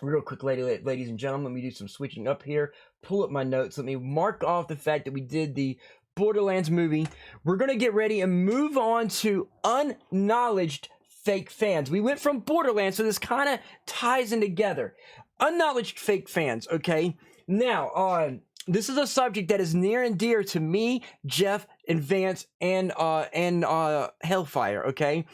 [SPEAKER 1] real quick, ladies and gentlemen, let me do some switching up here. Pull up my notes. Let me mark off the fact that we did the Borderlands movie. We're going to get ready and move on to unknowledged fake fans. We went from Borderlands, so this kind of ties in together. Unknowledged fake fans, okay? Now, this is a subject that is near and dear to me, Jeff, and Vance, and Hellfire, okay?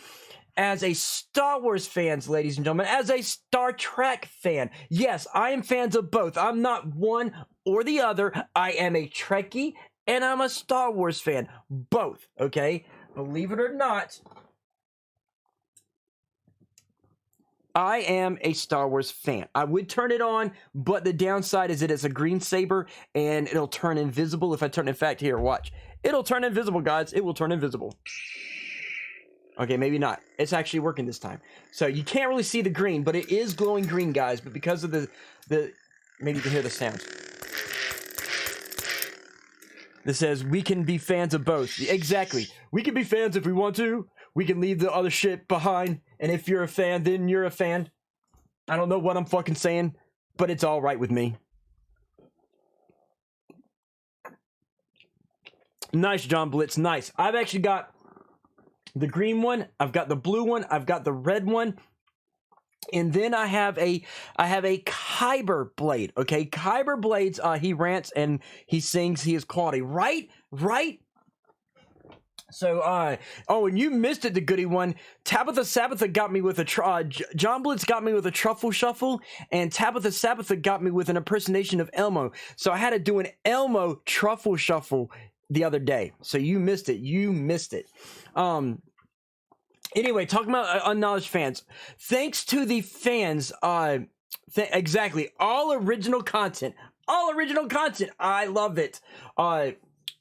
[SPEAKER 1] As a Star Wars fan, ladies and gentlemen, as a Star Trek fan, yes, I am fans of both. I'm not one or the other. I am a Trekkie, and I'm a Star Wars fan. Both, okay? Believe it or not, I am a Star Wars fan. I would turn it on, but the downside is it is a green saber, and it'll turn invisible if I turn. In fact, here, watch. It'll turn invisible, guys. It will turn invisible. Okay, maybe not. It's actually working this time. So you can't really see the green, but it is glowing green, guys. But because of the maybe you can hear the sounds. This says, we can be fans of both. Exactly. We can be fans if we want to. We can leave the other shit behind. And if you're a fan, then you're a fan. I don't know what I'm fucking saying, but it's all right with me. Nice, John Blitz. Nice. I've actually got the green one. I've got the blue one. I've got the red one. And then I have a Kyber blade. Okay, Kyber blades. He rants and he sings. He is quality. Right. So, oh, and you missed it, the goody one. Tabitha got me with a John Blitz got me with a truffle shuffle, and Tabitha got me with an impersonation of Elmo. So I had to do an Elmo truffle shuffle the other day. So you missed it. Anyway, talking about unknowledged fans. Thanks to the fans, exactly, all original content. I love it.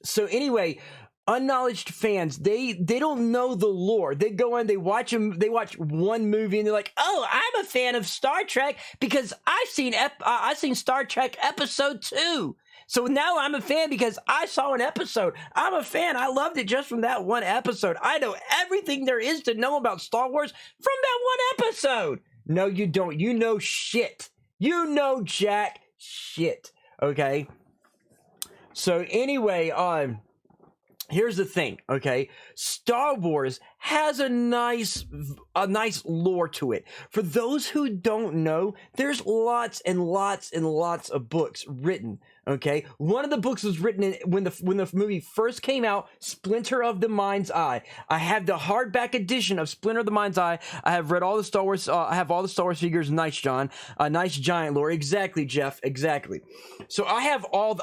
[SPEAKER 1] So anyway, unknowledged fans, they don't know the lore. They go in, they watch one movie, and they're like, "Oh, I'm a fan of Star Trek because I've seen Star Trek episode 2. So now I'm a fan because I saw an episode. I'm a fan. I loved it just from that one episode. I know everything there is to know about Star Wars from that one episode." No, you don't. You know shit. You know jack shit. Okay? So anyway, here's the thing, okay? Star Wars has a nice lore to it. For those who don't know, there's lots and lots and lots of books written, okay? One of the books was written when the movie first came out, Splinter of the Mind's Eye. I have the hardback edition of Splinter of the Mind's Eye. I have read all the Star Wars, I have all the Star Wars figures. Nice, John. Nice giant lore. Exactly, Jeff. Exactly. So I have all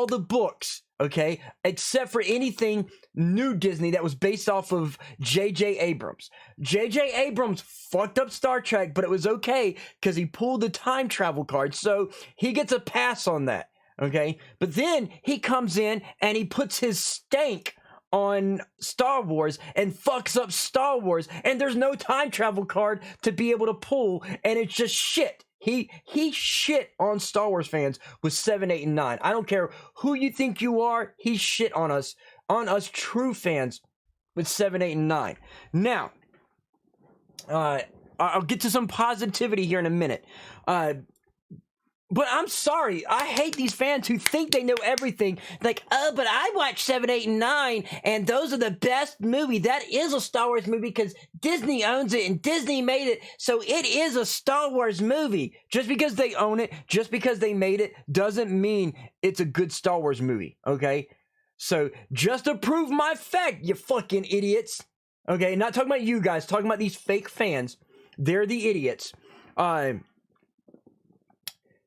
[SPEAKER 1] the books, okay, except for anything new Disney that was based off of J.J. Abrams. J.J. Abrams fucked up Star Trek, but it was okay because he pulled the time travel card, so he gets a pass on that, okay? But then he comes in and he puts his stank on Star Wars and fucks up Star Wars, and there's no time travel card to be able to pull, and it's just shit. He shit on Star Wars fans with 7, 8, and 9. I don't care who you think you are. He shit on us true fans with 7, 8, and 9. Now, I'll get to some positivity here in a minute. But I'm sorry, I hate these fans who think they know everything. Like, oh, but I watched 7, 8, and 9, and those are the best movie. That is a Star Wars movie because Disney owns it and Disney made it, so it is a Star Wars movie. Just because they own it, just because they made it, doesn't mean it's a good Star Wars movie, okay? So, just to prove my fact, you fucking idiots. Okay, not talking about you guys, talking about these fake fans. They're the idiots.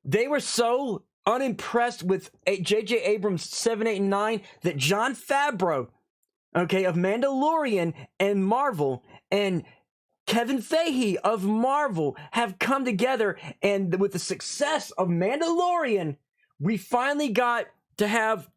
[SPEAKER 1] They were so unimpressed with J.J. Abrams' 7, 8, and 9 that Jon Favreau, okay, of Mandalorian and Marvel, and Kevin Feige of Marvel have come together, and with the success of Mandalorian, we finally got to have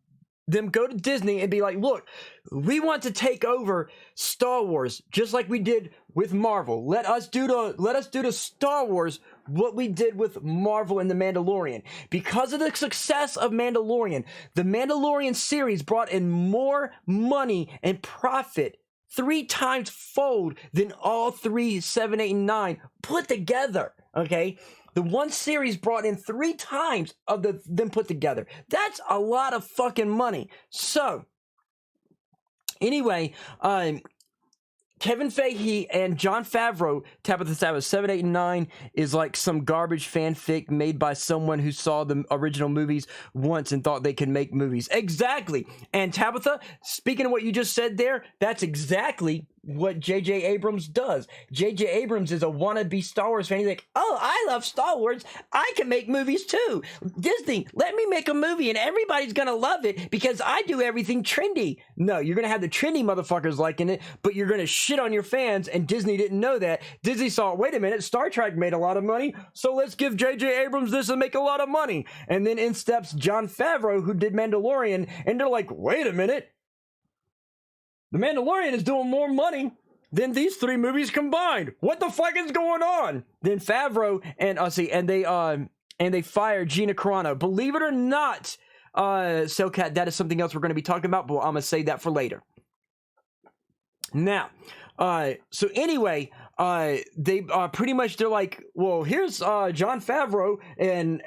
[SPEAKER 1] them go to Disney and be like, look, we want to take over Star Wars just like we did with Marvel. Let us do to Star Wars what we did with Marvel and The Mandalorian. Because of the success of Mandalorian, the Mandalorian series brought in more money and profit 3 times fold than all 3, 7, 8, and 9 put together, okay? The one series brought in 3 times of them put together. That's a lot of fucking money. So, anyway, Kevin Feige and Jon Favreau, Tabitha 7, 8, and 9 is like some garbage fanfic made by someone who saw the original movies once and thought they could make movies. Exactly. And Tabitha, speaking of what you just said there, that's exactly what J.J. Abrams does. J.J. Abrams is a wannabe Star Wars fan. He's like, oh, I love Star Wars. I can make movies too. Disney, let me make a movie and everybody's going to love it because I do everything trendy. No, you're going to have the trendy motherfuckers liking it, but you're going to shit on your fans, and Disney didn't know that. Disney saw, wait a minute, Star Trek made a lot of money, so let's give J.J. Abrams this and make a lot of money. And then in steps Jon Favreau, who did Mandalorian, and they're like, wait a minute, The Mandalorian is doing more money than these 3 movies combined. What the fuck is going on? Then Favreau and they fired Gina Carano. Believe it or not, Cellcat, that is something else we're going to be talking about, but I'm going to save that for later. Now, so anyway, they pretty much they're like, well, here's Jon Favreau and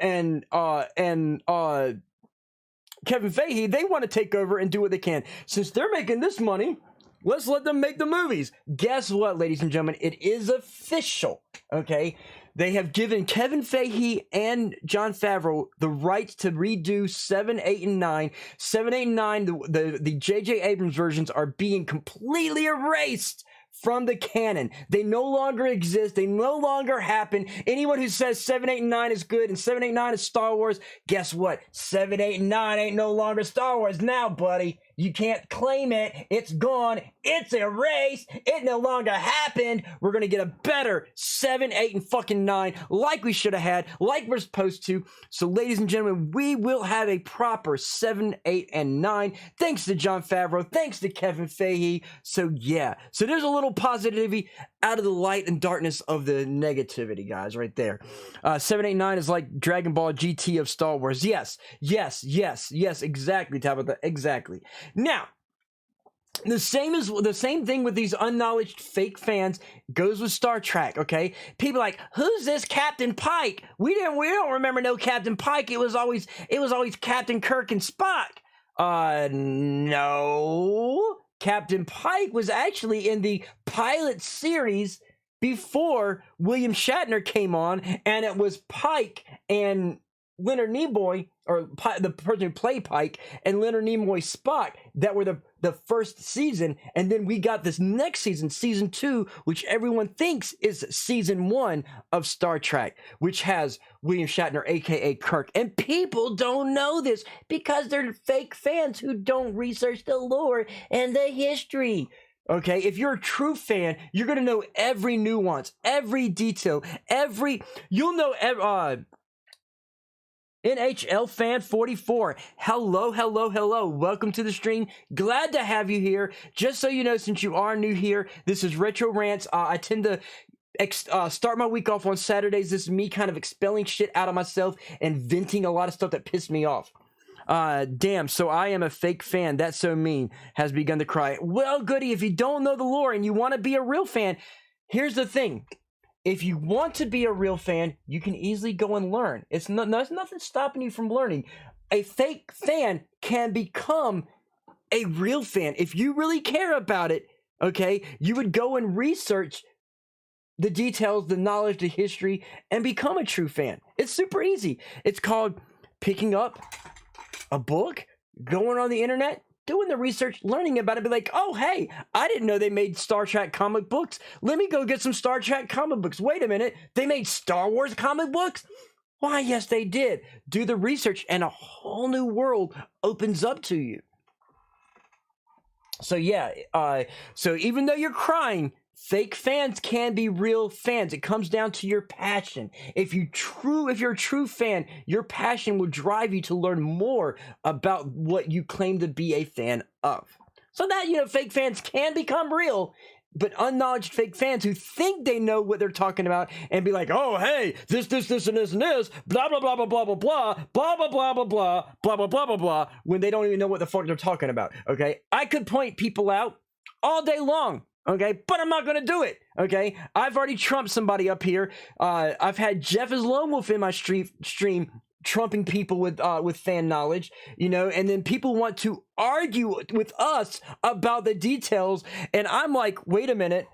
[SPEAKER 1] Kevin Feige. They want to take over and do what they can. Since they're making this money, let's let them make the movies. Guess what, ladies and gentlemen? It is official, okay? They have given Kevin Feige and Jon Favreau the rights to redo 7, 8, and 9. 7, 8, and 9, the J.J. Abrams versions are being completely erased from the canon. They no longer exist. They no longer happen. Anyone who says 7, 8, and 9 is good and 7, 8, and 9 is Star Wars, guess what? 7, 8, and 9 ain't no longer Star Wars now, buddy. You can't claim it. It's gone. It's erased. It no longer happened. We're going to get a better 7, 8, and fucking 9 like we should have had, like we're supposed to. So, ladies and gentlemen, we will have a proper 7, 8, and 9. Thanks to Jon Favreau. Thanks to Kevin Feige. So, yeah. So, there's a little positivity out of the light and darkness of the negativity, guys, right there. 7, 8, 9 is like Dragon Ball GT of Star Wars. Yes. Exactly, Tabitha. Exactly. Now, the same thing with these unknowledged fake fans goes with Star Trek, okay? People are like, who's this Captain Pike? We don't remember no Captain Pike. It was always Captain Kirk and Spock. No. Captain Pike was actually in the pilot series before William Shatner came on, and it was Pike and Leonard Nimoy, or the person who played Pike, and Leonard Nimoy Spock that were the first season, and then we got this next season, season 2, which everyone thinks is season 1 of Star Trek, which has William Shatner, aka Kirk, and people don't know this because they're fake fans who don't research the lore and the history. Okay, if you're a true fan, you're gonna know every nuance, every detail, you'll know NHL Fan 44. Hello. Welcome to the stream. Glad to have you here. Just so you know, since you are new here, this is Retro Rants. I tend to start my week off on Saturdays. This is me kind of expelling shit out of myself and venting a lot of stuff that pissed me off. Damn, so I am a fake fan. That's so mean. Has begun to cry. Well, goody, if you don't know the lore and you want to be a real fan, here's the thing. If you want to be a real fan, you can easily go and learn. There's nothing stopping you from learning. A fake fan can become a real fan. If you really care about it, okay, you would go and research the details, the knowledge, the history, and become a true fan. It's super easy. It's called picking up a book, going on the internet, doing the research, learning about it, be like, oh, hey, I didn't know they made Star Trek comic books. Let me go get some Star Trek comic books. Wait a minute, they made Star Wars comic books? Why, yes, they did. Do the research, and a whole new world opens up to you. So, yeah, so even though you're crying, fake fans can be real fans. It comes down to your passion. If you're a true fan, your passion will drive you to learn more about what you claim to be a fan of. So that, fake fans can become real, but unknowledged fake fans who think they know what they're talking about and be like, oh, hey, this, and this, and this, blah, blah, blah, blah, blah, blah, blah, blah, blah, blah, blah, blah, blah, blah, blah, blah, blah, when they don't even know what the fuck they're talking about, okay? I could point people out all day long. Okay, but I'm not going to do it, okay? I've already trumped somebody up here. I've had Jeff as Lone Wolf in my stream trumping people with fan knowledge, and then people want to argue with us about the details, and I'm like, wait a minute.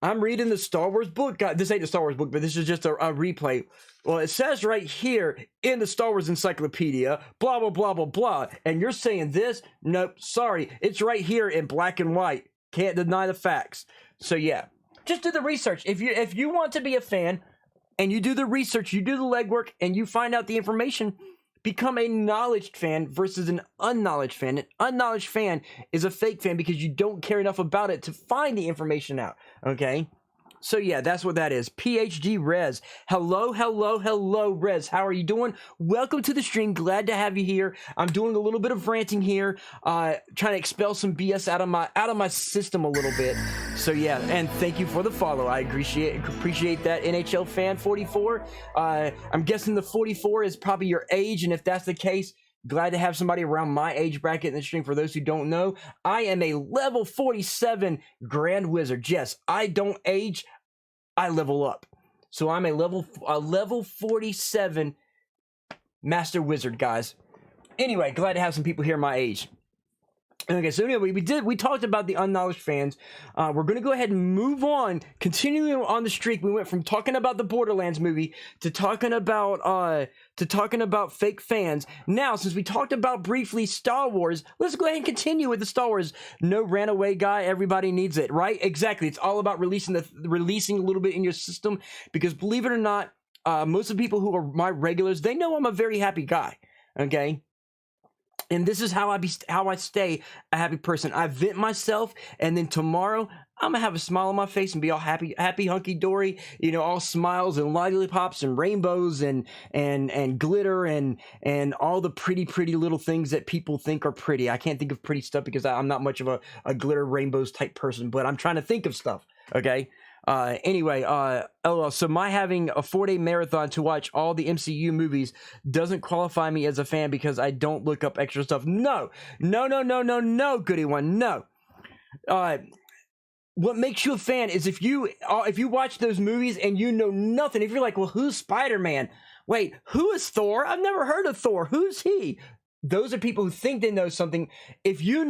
[SPEAKER 1] I'm reading the Star Wars book. God, this ain't the Star Wars book, but this is just a replay. Well, it says right here in the Star Wars Encyclopedia, blah, blah, blah, blah, blah, and you're saying this? Nope, sorry. It's right here in black and white. Can't deny the facts. So yeah, just do the research. If you want to be a fan and you do the research, you do the legwork, and you find out the information, become a knowledged fan versus an unknowledged fan. An unknowledged fan is a fake fan because you don't care enough about it to find the information out. Okay? So yeah, that's what that is. PhD Rez. Hello, Rez. How are you doing? Welcome to the stream. Glad to have you here. I'm doing a little bit of ranting here, trying to expel some BS out of my system a little bit. So yeah, and thank you for the follow. I appreciate that, NHL Fan 44. I'm guessing the 44 is probably your age, and if that's the case, Glad to have somebody around my age bracket in the stream. For those who don't know, I am a level 47 Grand Wizard. Yes, I don't age, I level up. So I'm a level 47 Master Wizard, guys. Anyway, glad to have some people here my age. Okay, so anyway, we talked about the unknowledge fans. We're gonna go ahead and move on, continuing on the streak. We went from talking about the Borderlands movie to talking about fake fans. Now, since we talked about briefly Star Wars, let's go ahead and continue with the Star Wars. No ran away guy, everybody needs it, right? Exactly. It's all about releasing a little bit in your system, because believe it or not, most of the people who are my regulars, they know I'm a very happy guy. Okay. And this is how I stay a happy person. I vent myself, and then tomorrow I'm gonna have a smile on my face and be all happy, hunky dory. You know, all smiles and lollipops and rainbows and glitter and all the pretty little things that people think are pretty. I can't think of pretty stuff because I'm not much of a glitter rainbows type person, but I'm trying to think of stuff. Okay. Anyway, so my having a 4-day marathon to watch all the MCU movies doesn't qualify me as a fan because I don't look up extra stuff. No, goody one, no. What makes you a fan is if you watch those movies and you know nothing. If you're like, well, who's Spider-Man? Wait, who is Thor? I've never heard of Thor. Who's he? Those are people who think they know something. If you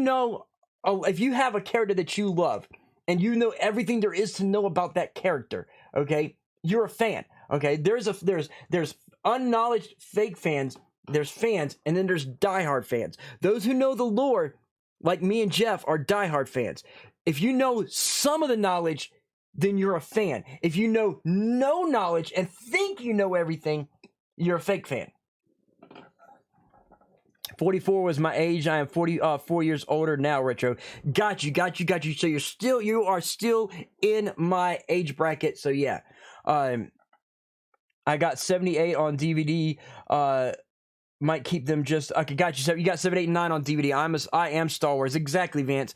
[SPEAKER 1] have a character that you love, and you know everything there is to know about that character, okay? You're a fan, okay? There's unknowledged fake fans, there's fans, and then there's diehard fans. Those who know the lore, like me and Jeff, are diehard fans. If you know some of the knowledge, then you're a fan. If you know no knowledge and think you know everything, you're a fake fan. 44 was my age. I am 4 years older now, Retro. Got you. So you are still in my age bracket. So yeah. I got 78 on DVD. Might keep them just okay. Got you. You got 7, 8, and 9 on DVD. I am Star Wars. Exactly, Vance.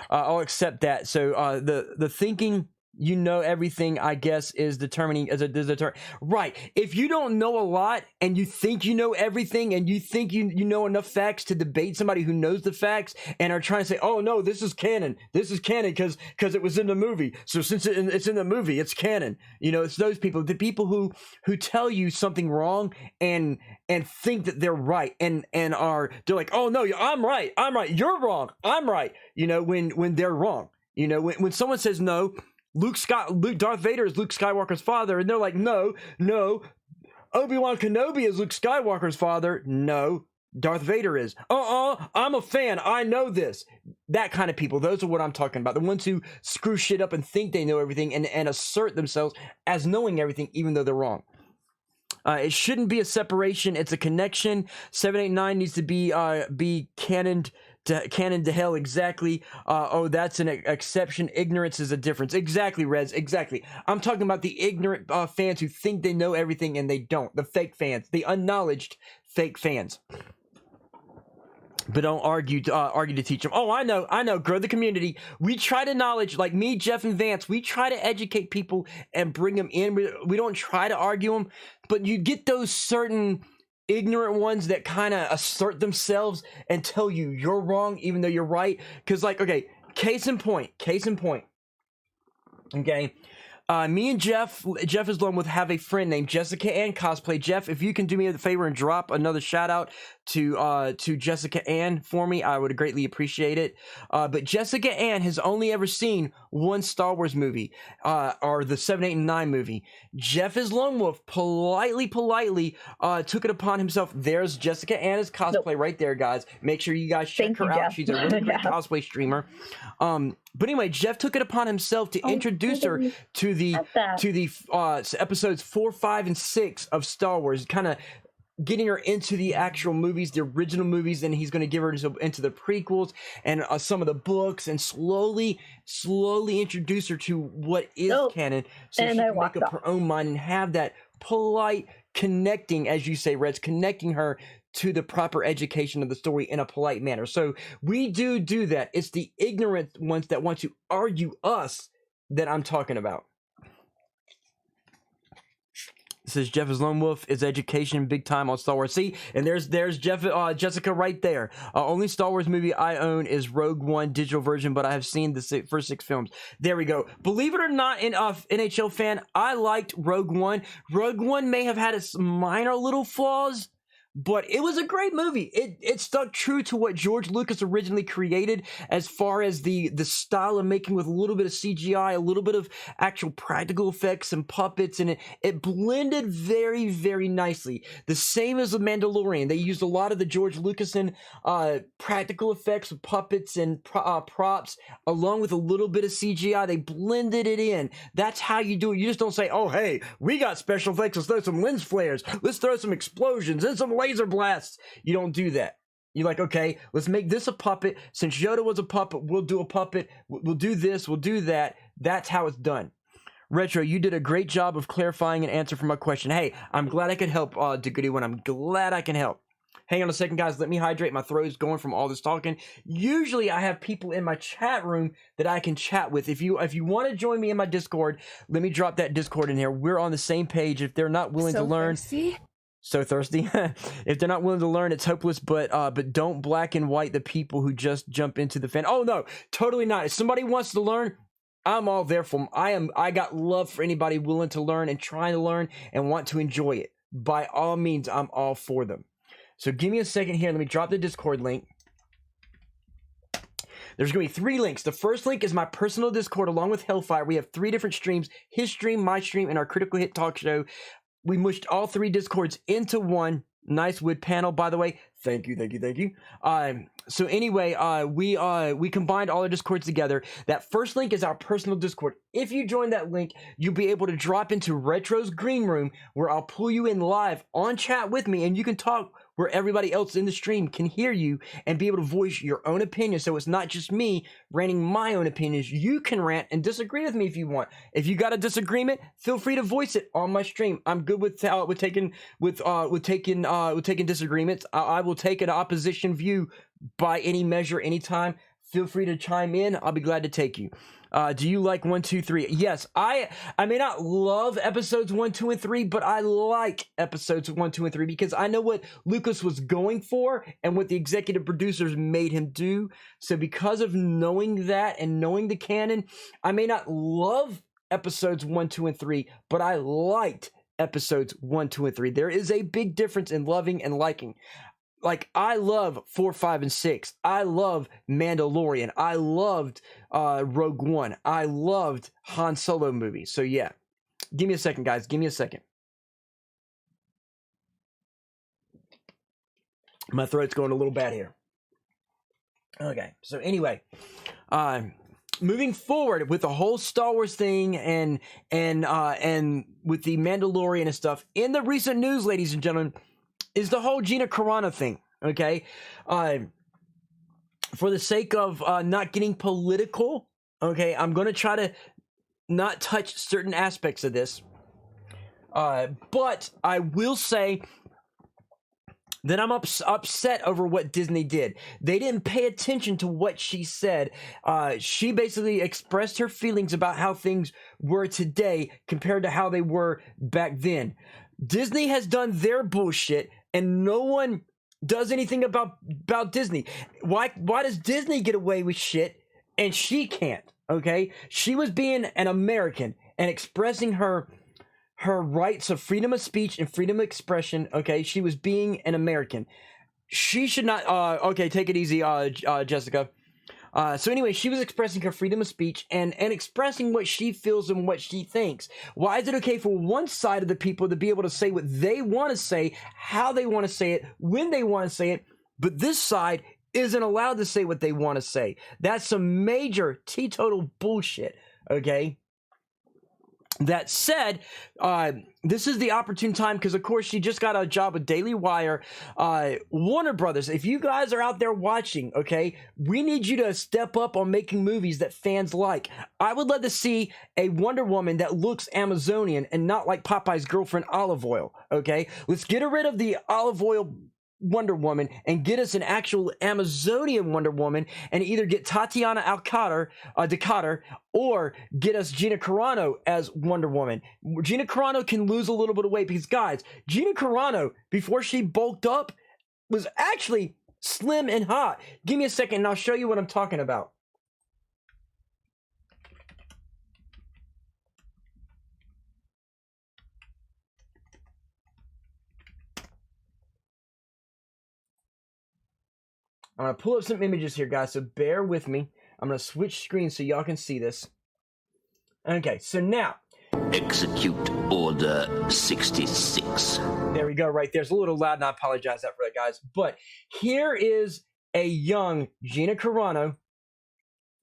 [SPEAKER 1] I'll accept that. So the thinking you know everything, I guess, is determining as a right. If you don't know a lot and you think you know everything and you think you know enough facts to debate somebody who knows the facts and are trying to say, oh no, this is canon because it was in the movie, so since it's in the movie, it's canon. You know, it's those people, the people who tell you something wrong and think that they're right and they're like, oh no, I'm right, you're wrong, I'm right. You know, when they're wrong. You know, when someone says no, Darth Vader is Luke Skywalker's father, and they're like, no, Obi-Wan Kenobi is Luke Skywalker's father. No, Darth Vader is. I'm a fan. I know this. That kind of people. Those are what I'm talking about. The ones who screw shit up and think they know everything and assert themselves as knowing everything, even though they're wrong. It shouldn't be a separation. It's a connection. 789 needs to be canoned to hell. Exactly. That's an exception. Ignorance is a difference. Exactly, Rez. Exactly. I'm talking about the ignorant fans who think they know everything and they don't. The fake fans. The unknowledged fake fans. But don't argue to teach them. Oh, I know. Grow the community. We try to knowledge, like me, Jeff, and Vance. We try to educate people and bring them in. We don't try to argue them, but you get those certain ignorant ones that kind of assert themselves and tell you you're wrong, even though you're right. Because, like, okay, case in point. Okay. Me and Jeff is the one with have a friend named Jessica Ann Cosplay. Jeff, if you can do me a favor and drop another shout out to Jessica Ann for me, I would greatly appreciate it. But Jessica Ann has only ever seen one Star Wars movie, or the 7, 8, and 9 movie. Jeff is Lone Wolf politely took it upon himself. There's Jessica Ann's cosplay right there, guys. Make sure you guys check her out. She's a really great cosplay streamer. But anyway, Jeff took it upon himself to introduce her to the episodes 4, 5, and 6 of Star Wars, kind of getting her into the actual movies, the original movies, and he's going to give her into the prequels and some of the books, and slowly introduce her to what is canon, so she can make up her own mind and have that polite connecting, as you say, Reds, connecting her to the proper education of the story in a polite manner. So we do that. It's the ignorant ones that want to argue us that I'm talking about. says Jeff is lone wolf is education big time on Star Wars. See, and there's Jeff Jessica right there. Only Star Wars movie I own is Rogue One digital version, but I have seen the first 6 films. There we go. Believe it or not, NHL fan, I liked Rogue One. Rogue One may have had its minor little flaws, but it was a great movie. It stuck true to what George Lucas originally created as far as the style of making, with a little bit of CGI, a little bit of actual practical effects and puppets, and it blended very, very nicely. The same as The Mandalorian. They used a lot of the George Lucasan practical effects with puppets and props, along with a little bit of CGI. They blended it in. That's how you do it. You just don't say, oh, hey, we got special effects. Let's throw some lens flares. Let's throw some explosions and some laser blasts. You don't do that. You're like, okay, let's make this a puppet. Since Yoda was a puppet, we'll do a puppet. We'll do this. We'll do that. That's how it's done. Retro, you did a great job of clarifying an answer for my question. Hey, I'm glad I could help, DeGoody One. I'm glad I can help. Hang on a second, guys. Let me hydrate. My throat is going from all this talking. Usually, I have people in my chat room that I can chat with. If you want to join me in my Discord, let me drop that Discord in here. We're on the same page. If they're not willing to learn... So thirsty. If they're not willing to learn, it's hopeless. But don't black and white the people who just jump into the fan. Oh no, totally not. If somebody wants to learn, I'm all there for them. I got love for anybody willing to learn and trying to learn and want to enjoy it. By all means, I'm all for them. So give me a second here. Let me drop the Discord link. There's going to be 3 links. The first link is my personal Discord along with Hellfire. We have 3 different streams: his stream, my stream, and our Critical Hit talk show. We mushed all 3 Discords into one. Nice wood panel, by the way. Thank you, thank you, thank you. So anyway, we combined all our Discords together. That first link is our personal Discord. If you join that link, you'll be able to drop into Retro's Green Room, where I'll pull you in live on chat with me, and you can talk where everybody else in the stream can hear you and be able to voice your own opinion. So it's not just me ranting my own opinions. You can rant and disagree with me if you want. If you got a disagreement, feel free to voice it on my stream. I'm good with taking disagreements. I will take an opposition view by any measure, anytime. Feel free to chime in. I'll be glad to take you. Do you like 1, 2, 3? Yes, I may not love episodes 1, 2, and 3, but I like episodes 1, 2, and 3 because I know what Lucas was going for and what the executive producers made him do. So because of knowing that and knowing the canon, I may not love episodes 1, 2, and 3, but I liked episodes 1, 2, and 3. There is a big difference in loving and liking. Like, I love 4, 5, and 6. I love Mandalorian. I loved Rogue One. I loved Han Solo movies. So, yeah. Give me a second, guys. Give me a second. My throat's going a little bad here. Okay. So, anyway. Moving forward with the whole Star Wars thing and with the Mandalorian and stuff. In the recent news, ladies and gentlemen, is the whole Gina Carano thing, okay? For the sake of not getting political, okay, I'm going to try to not touch certain aspects of this. But I will say that I'm upset over what Disney did. They didn't pay attention to what she said. She basically expressed her feelings about how things were today compared to how they were back then. Disney has done their bullshit, and no one does anything about Disney. Why does Disney get away with shit and she can't? Okay, she was being an American and expressing her rights of freedom of speech and freedom of expression. Okay, she was being an American. She should not. Okay, take it easy, Jessica. So anyway, she was expressing her freedom of speech and expressing what she feels and what she thinks. Why is it okay for one side of the people to be able to say what they want to say, how they want to say it, when they want to say it, but this side isn't allowed to say what they want to say? That's some major teetotal bullshit, okay? That said, this is the opportune time because, of course, she just got a job with Daily Wire. Warner Brothers, if you guys are out there watching, okay, we need you to step up on making movies that fans like. I would love to see a Wonder Woman that looks Amazonian and not like Popeye's girlfriend Olive Oil, okay? Let's get rid of the olive oil Wonder Woman and get us an actual Amazonian Wonder Woman, and either get Tatiana Decatur, or get us Gina Carano as Wonder Woman. Gina Carano can lose a little bit of weight because, guys, Gina Carano, before she bulked up, was actually slim and hot. Give me a second and I'll show you what I'm talking about. I'm going to pull up some images here, guys, so bear with me. I'm going to switch screens so y'all can see this. Okay, so now.
[SPEAKER 3] Execute Order 66.
[SPEAKER 1] There we go, right there. It's a little loud, and I apologize for that, guys. But here is a young Gina Carano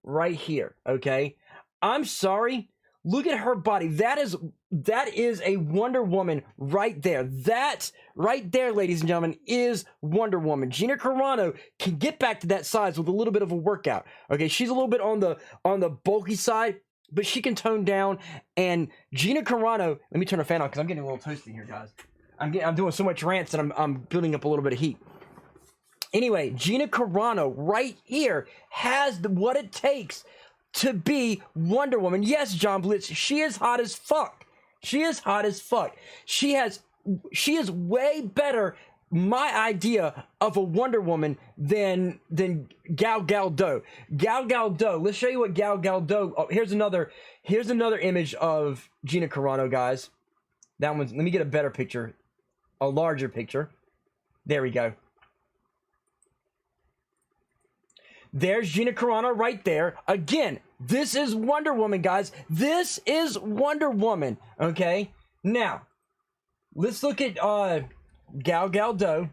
[SPEAKER 1] right here, okay? I'm sorry. Look at her body. That is a Wonder Woman right there. That right there, ladies and gentlemen, is Wonder Woman. Gina Carano can get back to that size with a little bit of a workout. Okay, she's a little bit on the bulky side, but she can tone down. And Gina Carano, let me turn the fan on because I'm getting a little toasty here, guys. I'm doing so much rants and I'm building up a little bit of heat. Anyway, Gina Carano right here has what it takes to be Wonder Woman. Yes, John Blitz, she is hot as fuck. She is hot as fuck. She is way better, my idea of a Wonder Woman than Gal Gadot. Gal Gadot. Let's show you what Gal Gadot. Oh, here's another image of Gina Carano, guys. That one's. Let me get a better picture, a larger picture. There we go. There's Gina Carano right there. Again, this is Wonder Woman, guys. This is Wonder Woman. Okay. Now, let's look at Gal Gadot.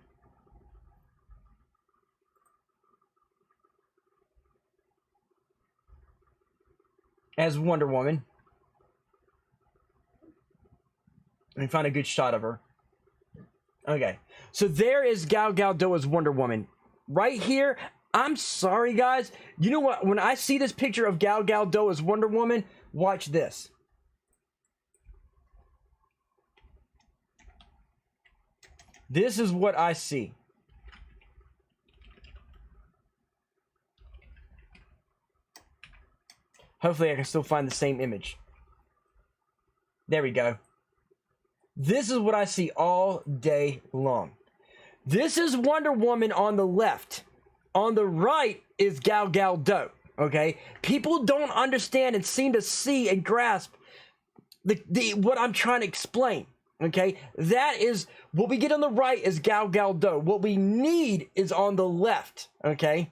[SPEAKER 1] As Wonder Woman. Let me find a good shot of her. Okay. So there is Gal Gadot as Wonder Woman. Right here, I'm sorry, guys. You know what? When I see this picture of Gal Gadot as Wonder Woman, watch this. This is what I see. Hopefully I can still find the same image. There we go. This is what I see all day long. This is Wonder Woman on the left. On the right is Gal Gadot. Okay? People don't understand and seem to see and grasp what I'm trying to explain. Okay? That is what we get on the right is Gal Gadot. What we need is on the left. Okay?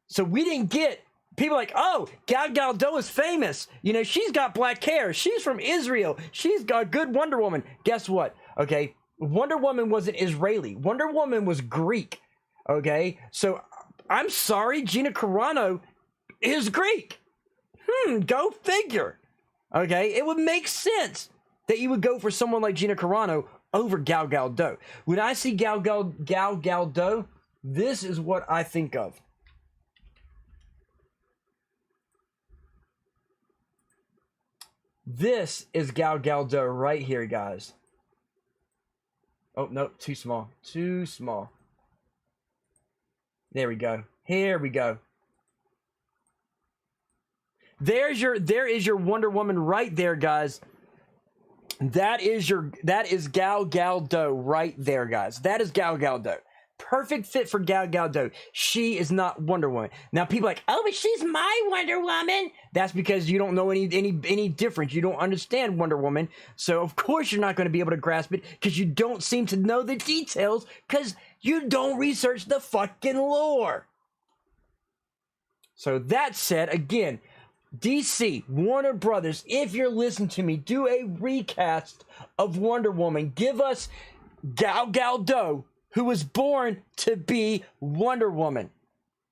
[SPEAKER 1] So we didn't get people like, oh, Gal Gadot is famous. You know, she's got black hair. She's from Israel. She's got a good Wonder Woman. Guess what? Okay? Wonder Woman wasn't Israeli. Wonder Woman was Greek. Okay? So I'm sorry, Gina Carano is Greek. Go figure. Okay? It would make sense that you would go for someone like Gina Carano over Gal Gadot. When I see Gal Gadot, this is what I think of. This is Gal Gadot right here, guys. Oh, nope, too small. Too small. There we go. Here we go. There is your Wonder Woman right there, guys. That is Gal Gadot right there, guys. That is Gal Gadot. Perfect fit for Gal Gadot. She is not Wonder Woman. Now people are like, oh, but she's my Wonder Woman. That's because you don't know any difference. You don't understand Wonder Woman. So of course you're not going to be able to grasp it because you don't seem to know the details because you don't research the fucking lore. So that said, again, DC, Warner Brothers, if you're listening to me, do a recast of Wonder Woman. Give us Gal Gadot, who was born to be Wonder Woman.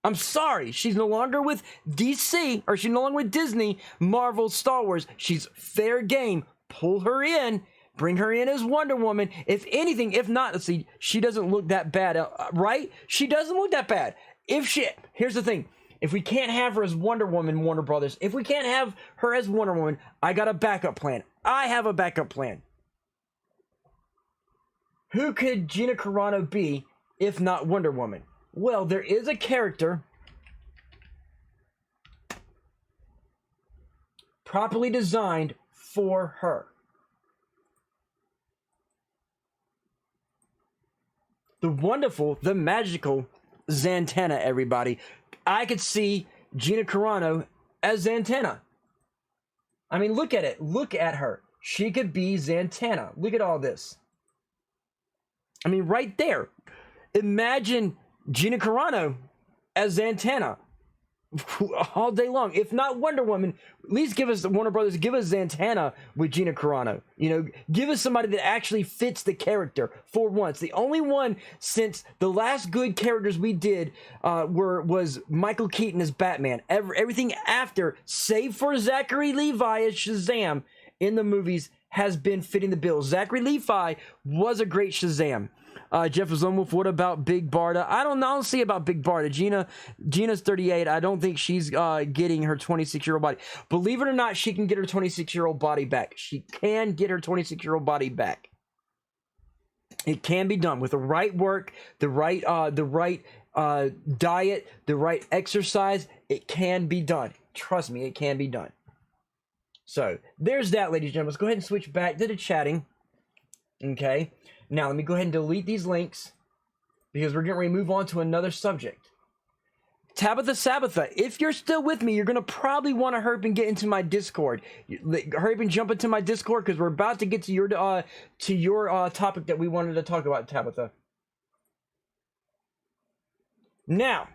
[SPEAKER 1] I'm sorry, she's no longer with DC, or she's no longer with Disney, Marvel, Star Wars. She's fair game. Pull her in. Bring her in as Wonder Woman. If anything, if not, let's see, she doesn't look that bad, right? She doesn't look that bad. Here's the thing. If we can't have her as Wonder Woman, Warner Brothers, if we can't have her as Wonder Woman, I got a backup plan. I have a backup plan. Who could Gina Carano be if not Wonder Woman? Well, there is a character properly designed for her. The wonderful, the magical Zatanna, everybody. I could see Gina Carano as Zatanna. I mean, look at it. Look at her. She could be Zatanna. Look at all this. I mean, right there. Imagine Gina Carano as Zatanna all day long. If not Wonder Woman, at least give us, Warner Brothers, give us Zatanna with Gina Carano. You know, give us somebody that actually fits the character for once. The only one since the last good characters we did was Michael Keaton as Batman. Everything after, save for Zachary Levi as Shazam in the movies, has been fitting the bill. Zachary Levi was a great Shazam. Jeff was Wolf, what about Big Barda? I don't see about Big Barda. Gina's 38. I don't think she's getting her 26-year-old body. Believe it or not, she can get her 26-year-old body back. She can get her 26-year-old body back. It can be done with the right work, the right diet, the right exercise. It can be done. Trust me, it can be done. So there's that, ladies and gentlemen. Let's go ahead and switch back to the chatting. Okay. Now, let me go ahead and delete these links because we're getting ready to move on to another subject. Sabbatha, if you're still with me, you're going to probably want to hurry up and get into my Discord. Hurry up and jump into my Discord because we're about to get to your topic that we wanted to talk about, Tabitha. Now,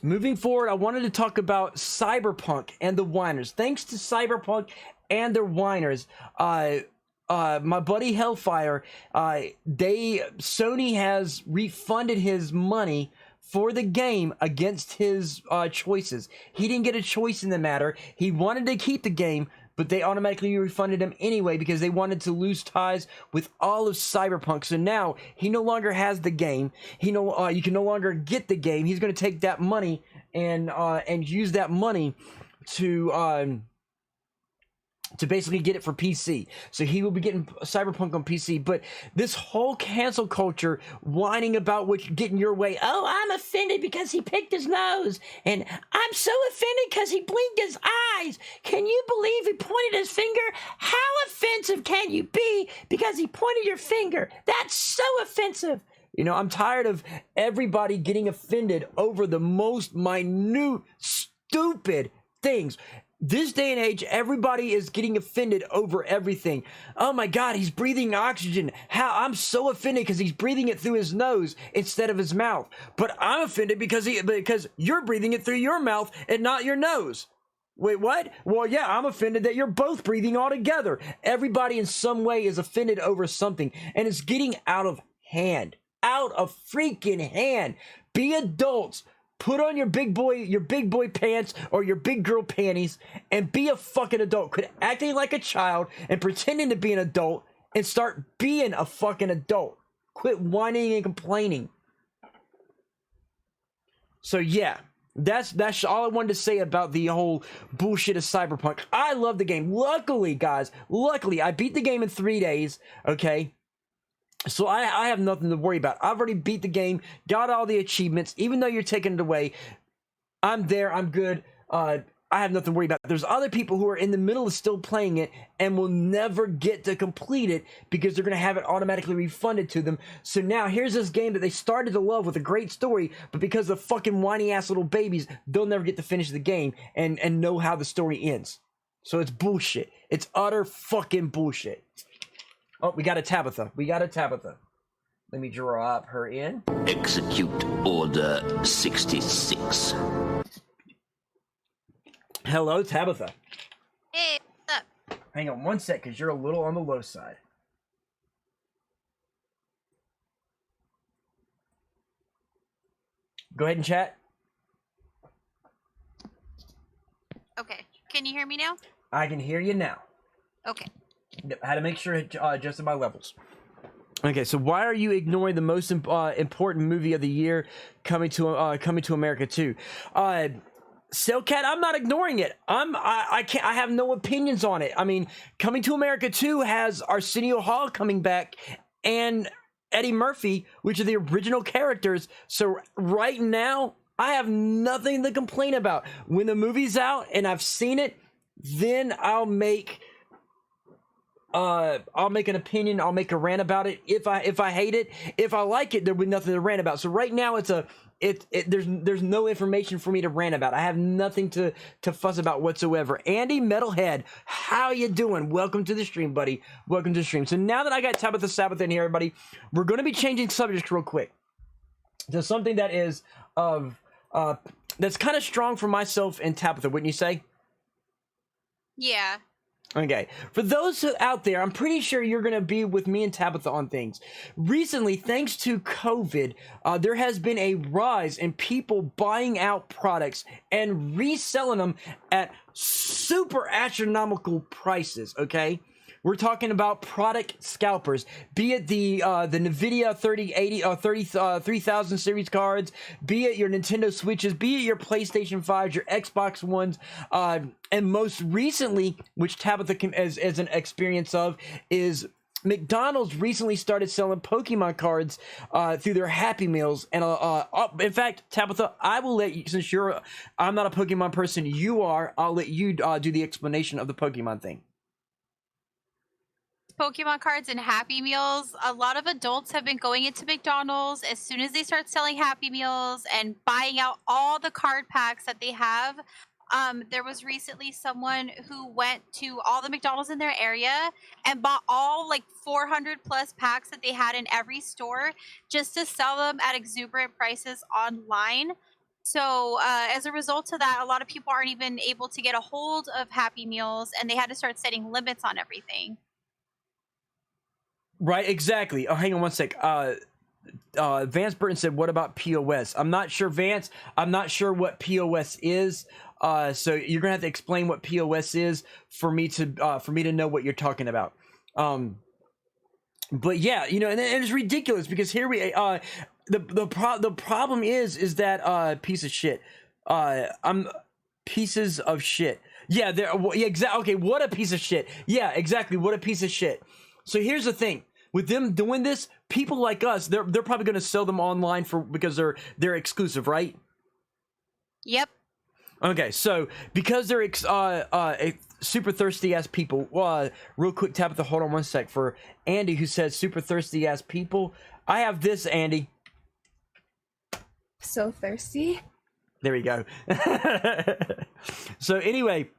[SPEAKER 1] moving forward, I wanted to talk about Cyberpunk and the whiners. Thanks to Cyberpunk and their whiners, my buddy Hellfire, Sony has refunded his money for the game against his choices. He didn't get a choice in the matter. He wanted to keep the game, but they automatically refunded him anyway because they wanted to lose ties with all of Cyberpunk. So now he no longer has the game. You can no longer get the game. He's going to take that money and use that money to basically get it for PC. So he will be getting Cyberpunk on PC. But this whole cancel culture whining about getting your way. Oh, I'm offended because he picked his nose. And I'm so offended because he blinked his eyes. Can you believe he pointed his finger? How offensive can you be because he pointed your finger? That's so offensive. You know, I'm tired of everybody getting offended over the most minute, stupid things. This day and age, everybody is getting offended over everything. Oh my God, he's breathing oxygen. How I'm so offended because he's breathing it through his nose instead of his mouth. But I'm offended because you're breathing it through your mouth and not your nose. Wait, what? Well, yeah, I'm offended that you're both breathing all together. Everybody in some way is offended over something, and it's getting out of hand. Out of freaking hand. Be adults. Put on your big boy pants or your big girl panties and be a fucking adult. Quit acting like a child and pretending to be an adult and start being a fucking adult. Quit whining and complaining. So yeah, that's all I wanted to say about the whole bullshit of Cyberpunk. I love the game. Luckily, guys, I beat the game in 3 days, okay? So I have nothing to worry about. I've already beat the game, got all the achievements. Even though you're taking it away, I'm there, I'm good. I have nothing to worry about. There's other people who are in the middle of still playing it and will never get to complete it because they're going to have it automatically refunded to them. So now here's this game that they started to love with a great story, but because of fucking whiny ass little babies, they'll never get to finish the game and know how the story ends. So it's bullshit. It's utter fucking bullshit. Oh, we got a Tabitha. Let me draw up her in.
[SPEAKER 3] Execute Order 66.
[SPEAKER 1] Hello, Tabitha.
[SPEAKER 4] Hey, what's up?
[SPEAKER 1] Hang on one sec, because you're a little on the low side. Go ahead and chat.
[SPEAKER 4] Okay. Can you hear me now?
[SPEAKER 1] I can hear you now.
[SPEAKER 4] Okay.
[SPEAKER 1] I had to make sure it adjusted my levels. Okay, so why are you ignoring the most important movie of the year, Coming to America 2? Cellcat, I'm not ignoring it. I have no opinions on it. I mean, Coming to America 2 has Arsenio Hall coming back, and Eddie Murphy, which are the original characters. So right now, I have nothing to complain about. When the movie's out and I've seen it, then I'll make an opinion. I'll make a rant about it. If I hate it, if I like it, there'll be nothing to rant about. So right now, there's no information for me to rant about. I have nothing to fuss about whatsoever. Andy Metalhead, how you doing? Welcome to the stream, buddy. Welcome to the stream. So now that I got Tabitha Sabbath in here, everybody, we're going to be changing subjects real quick to something that is that's kind of strong for myself and Tabitha, wouldn't you say?
[SPEAKER 4] Yeah.
[SPEAKER 1] Okay, for those out there, I'm pretty sure you're going to be with me and Tabitha on things. Recently, thanks to COVID, there has been a rise in people buying out products and reselling them at super astronomical prices, okay? We're talking about product scalpers, be it the NVIDIA 3000 series cards, be it your Nintendo Switches, be it your PlayStation 5s, your Xbox Ones, and most recently, which Tabitha is an experience of, is McDonald's recently started selling Pokemon cards through their Happy Meals. And in fact, Tabitha, I will let you, since I'm not a Pokemon person, you are, I'll let you do the explanation of the Pokemon thing.
[SPEAKER 4] Pokemon cards and Happy Meals. A lot of adults have been going into McDonald's as soon as they start selling Happy Meals and buying out all the card packs that they have. There was recently someone who went to all the McDonald's in their area and bought all like 400 plus packs that they had in every store just to sell them at exuberant prices online. So as a result of that, a lot of people aren't even able to get a hold of Happy Meals, and they had to start setting limits on everything.
[SPEAKER 1] Right, exactly. Oh, hang on one sec. Vance Burton said, what about POS? I'm not sure, Vance. I'm not sure what POS is. So you're gonna have to explain what POS is for me to know what you're talking about. But yeah, you know, and it's ridiculous because here the problem is that piece of shit. I'm pieces of shit. Yeah, exactly. Okay, what a piece of shit. Yeah, exactly. What a piece of shit. So here's the thing. With them doing this, people like us, they're probably going to sell them online because they're exclusive, right?
[SPEAKER 4] Yep.
[SPEAKER 1] Okay, so because they're super thirsty ass people, real quick, Tabitha, hold on one sec for Andy, who says super thirsty ass people. I have this, Andy.
[SPEAKER 2] So thirsty.
[SPEAKER 1] There we go. So anyway.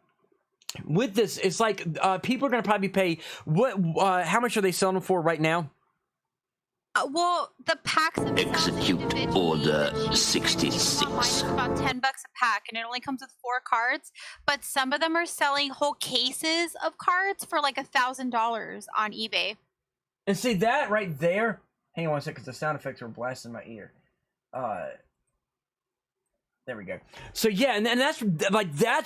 [SPEAKER 1] With this, it's like people are going to probably pay how much are they selling them for right now?
[SPEAKER 4] Well, the packs
[SPEAKER 3] Execute Order 66.
[SPEAKER 4] About $10 a pack, and it only comes with 4 cards. But some of them are selling whole cases of cards for like $1,000 on eBay.
[SPEAKER 1] And see that right there? Hang on one second, because the sound effects are blasting my ear. There we go. So yeah, and that's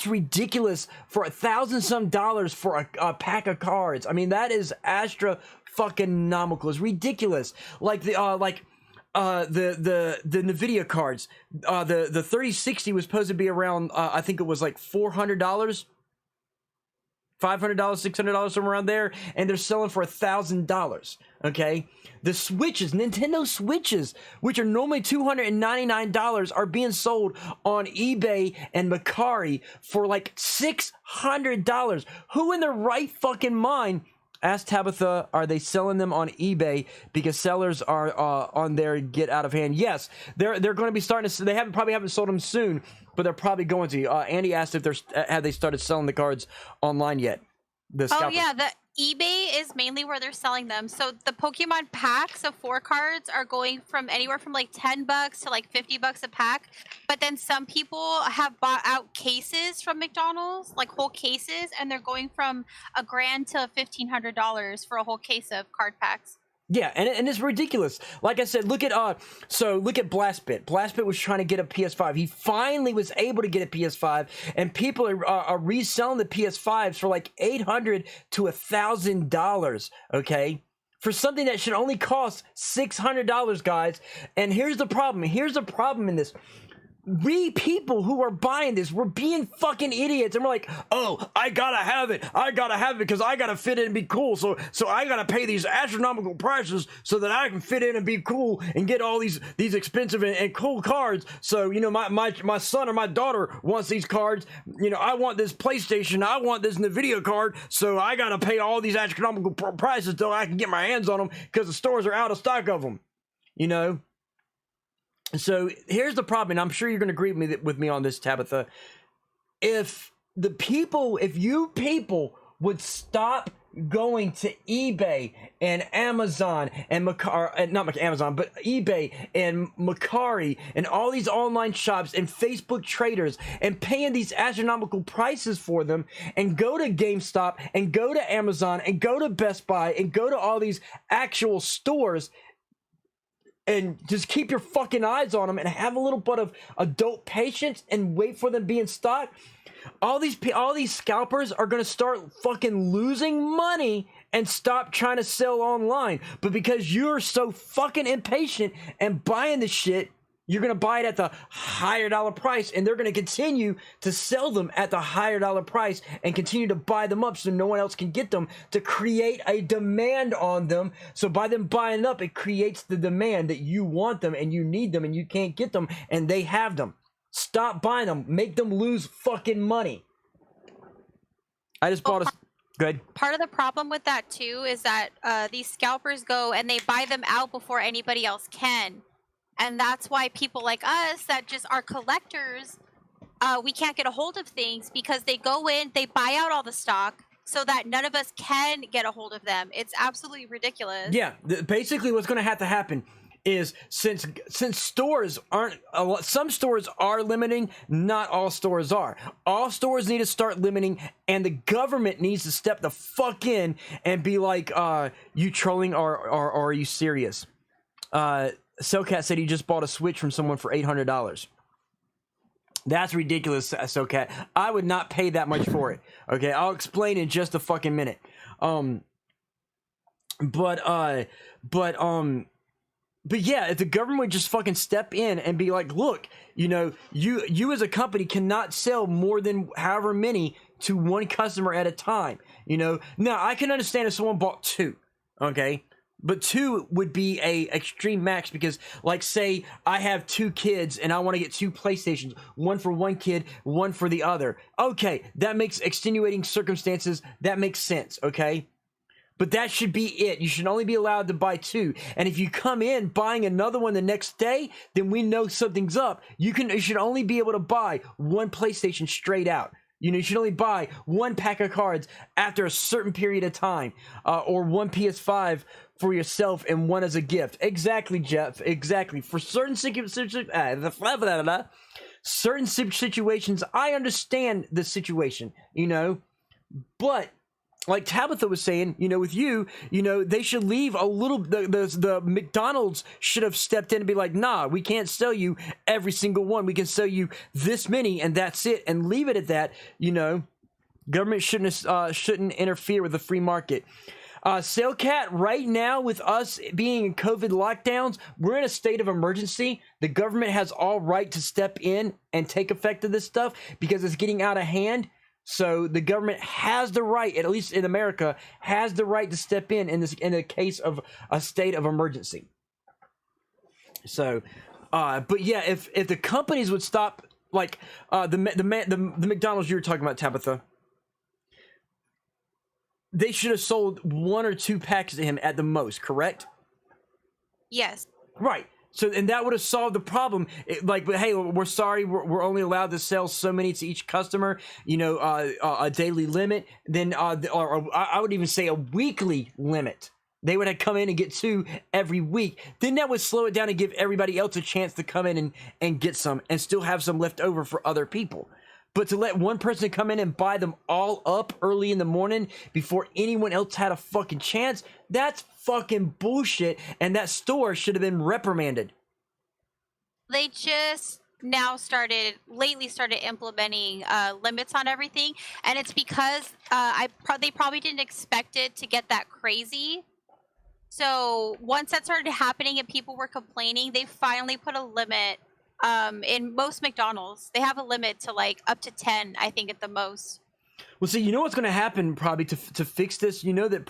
[SPEAKER 1] ridiculous for $1,000 for a pack of cards. I mean, that is astra-fucking-nomical. It's ridiculous. Like the NVIDIA cards. The 3060 was supposed to be around I think it was like $400, $500, $600, somewhere around there, and they're selling for $1,000. Okay, the Switches, Nintendo Switches, which are normally $299, are being sold on eBay and Mercari for like $600. Who in their right fucking mind? Ask Tabitha, are they selling them on eBay because sellers are on their get out of hand? Yes, they're going to be starting to. They probably haven't sold them soon, but they're probably going to. Andy asked if have they started selling the cards online yet?
[SPEAKER 4] Oh yeah, the eBay is mainly where they're selling them. So the Pokemon packs of 4 cards are going from anywhere from like $10 to like $50 a pack. But then some people have bought out cases from McDonald's, like whole cases, and they're going from $1,000 to $1,500 for a whole case of card packs.
[SPEAKER 1] Yeah, and it's ridiculous. Like I said, look at Blastbit. Blastbit was trying to get a PS5. He finally was able to get a PS5, and people are reselling the PS5s for like $800 to $1,000. Okay, for something that should only cost $600, guys. And here's the problem. Here's the problem in this. we people who are buying this, we're being fucking idiots, and we're like, oh, I gotta have it because I gotta fit in and be cool, so I gotta pay these astronomical prices so that I can fit in and be cool and get all these expensive and cool cards. So, you know, my son or my daughter wants these cards, you know, I want this PlayStation, I want this NVIDIA card, so I gotta pay all these astronomical prices till I can get my hands on them because the stores are out of stock of them, you know. So here's the problem, and I'm sure you're going to agree with me on this, Tabitha. If you people would stop going to eBay and Amazon and eBay and Mercari and all these online shops and Facebook traders and paying these astronomical prices for them, and go to GameStop and go to Amazon and go to Best Buy and go to all these actual stores, and just keep your fucking eyes on them and have a little bit of adult patience and wait for them to be in stock, all these scalpers are going to start fucking losing money and stop trying to sell online. But because you're so fucking impatient and buying the shit, you're going to buy it at the higher dollar price, and they're going to continue to sell them at the higher dollar price and continue to buy them up so no one else can get them, to create a demand on them. So by them buying up, it creates the demand that you want them and you need them and you can't get them, and they have them. Stop buying them. Make them lose fucking money. I just bought a... Good.
[SPEAKER 4] Part of the problem with that too is that these scalpers go and they buy them out before anybody else can. And that's why people like us that just are collectors, we can't get a hold of things, because they go in, they buy out all the stock so that none of us can get a hold of them. It's absolutely ridiculous.
[SPEAKER 1] Yeah, basically what's going to happen is, since stores aren't, some stores are limiting, not all stores are. All stores need to start limiting, and the government needs to step the fuck in and be like, you trolling or are you serious? Socat said he just bought a Switch from someone for $800. That's ridiculous, Socat. I would not pay that much for it. Okay, I'll explain in just a fucking minute. But yeah, if the government would just fucking step in and be like, look, you know, you as a company cannot sell more than however many to one customer at a time. You know, now I can understand if someone bought 2, okay? But 2 would be a extreme max, because, like, say I have 2 kids and I want to get 2 PlayStations, one for one kid, one for the other. Okay, that makes extenuating circumstances. That makes sense, okay? But that should be it. You should only be allowed to buy 2. And if you come in buying another one the next day, then we know something's up. You should only be able to buy 1 PlayStation straight out. You know, you should only buy 1 pack of cards after a certain period of time, or 1 PS5 for yourself and 1 as a gift. Exactly, Jeff. Exactly. For certain situations, I understand the situation, you know, but like Tabitha was saying, you know, with you know, they should leave a little, the McDonald's should have stepped in and be like, nah, we can't sell you every single one. We can sell you this many and that's it, and leave it at that, you know. Government shouldn't interfere with the free market. Sailcat, right now with us being in COVID lockdowns, we're in a state of emergency. The government has all right to step in and take effect of this stuff because it's getting out of hand. So the government has the right, at least in America, has the right to step in the case of a state of emergency. So, but yeah, if the companies would stop, like the McDonald's you were talking about, Tabitha, they should have sold 1 or 2 packs to him at the most, correct?
[SPEAKER 4] Yes.
[SPEAKER 1] Right. So, and that would have solved the problem. But hey, we're sorry, we're only allowed to sell so many to each customer, you know, a daily limit. Then, or I would even say a weekly limit. They would have come in and get 2 every week. Then that would slow it down and give everybody else a chance to come in and get some and still have some left over for other people. But to let one person come in and buy them all up early in the morning before anyone else had a fucking chance, that's fucking bullshit, and that store should have been reprimanded.
[SPEAKER 4] They just lately started implementing limits on everything, and it's because they probably didn't expect it to get that crazy. So once that started happening and people were complaining, they finally put a limit In most McDonald's, they have a limit to like up to 10, I think, at the most.
[SPEAKER 1] Well, see, you know what's going to happen probably to fix this? You know that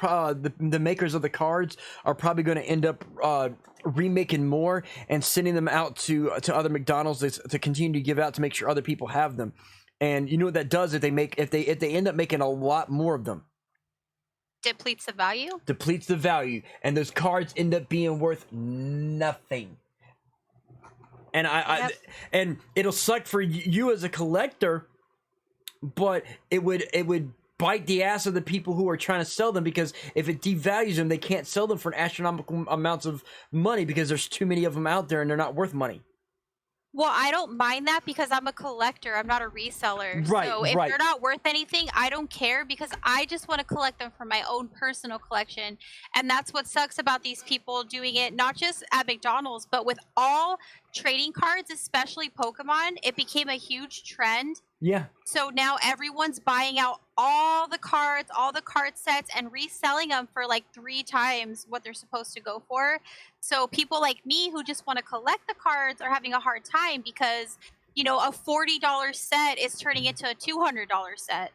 [SPEAKER 1] the makers of the cards are probably going to end up remaking more and sending them out to other McDonald's to continue to give out to make sure other people have them. And you know what that does if they end up making a lot more of them?
[SPEAKER 4] Depletes the value?
[SPEAKER 1] Depletes the value. And those cards end up being worth nothing. And and it'll suck for you as a collector, but it would bite the ass of the people who are trying to sell them, because if it devalues them, they can't sell them for astronomical amounts of money because there's too many of them out there and they're not worth money.
[SPEAKER 4] Well, I don't mind that because I'm a collector. I'm not a reseller.
[SPEAKER 1] Right,
[SPEAKER 4] so if
[SPEAKER 1] right.
[SPEAKER 4] they're not worth anything, I don't care because I just want to collect them for my own personal collection. And that's what sucks about these people doing it, not just at McDonald's, but with all trading cards, especially Pokemon. It became a huge trend.
[SPEAKER 1] Yeah.
[SPEAKER 4] So now everyone's buying out all the cards, all the card sets, and reselling them for like 3 times what they're supposed to go for. So people like me who just want to collect the cards are having a hard time because, you know, a $40 set is turning into a $200 set.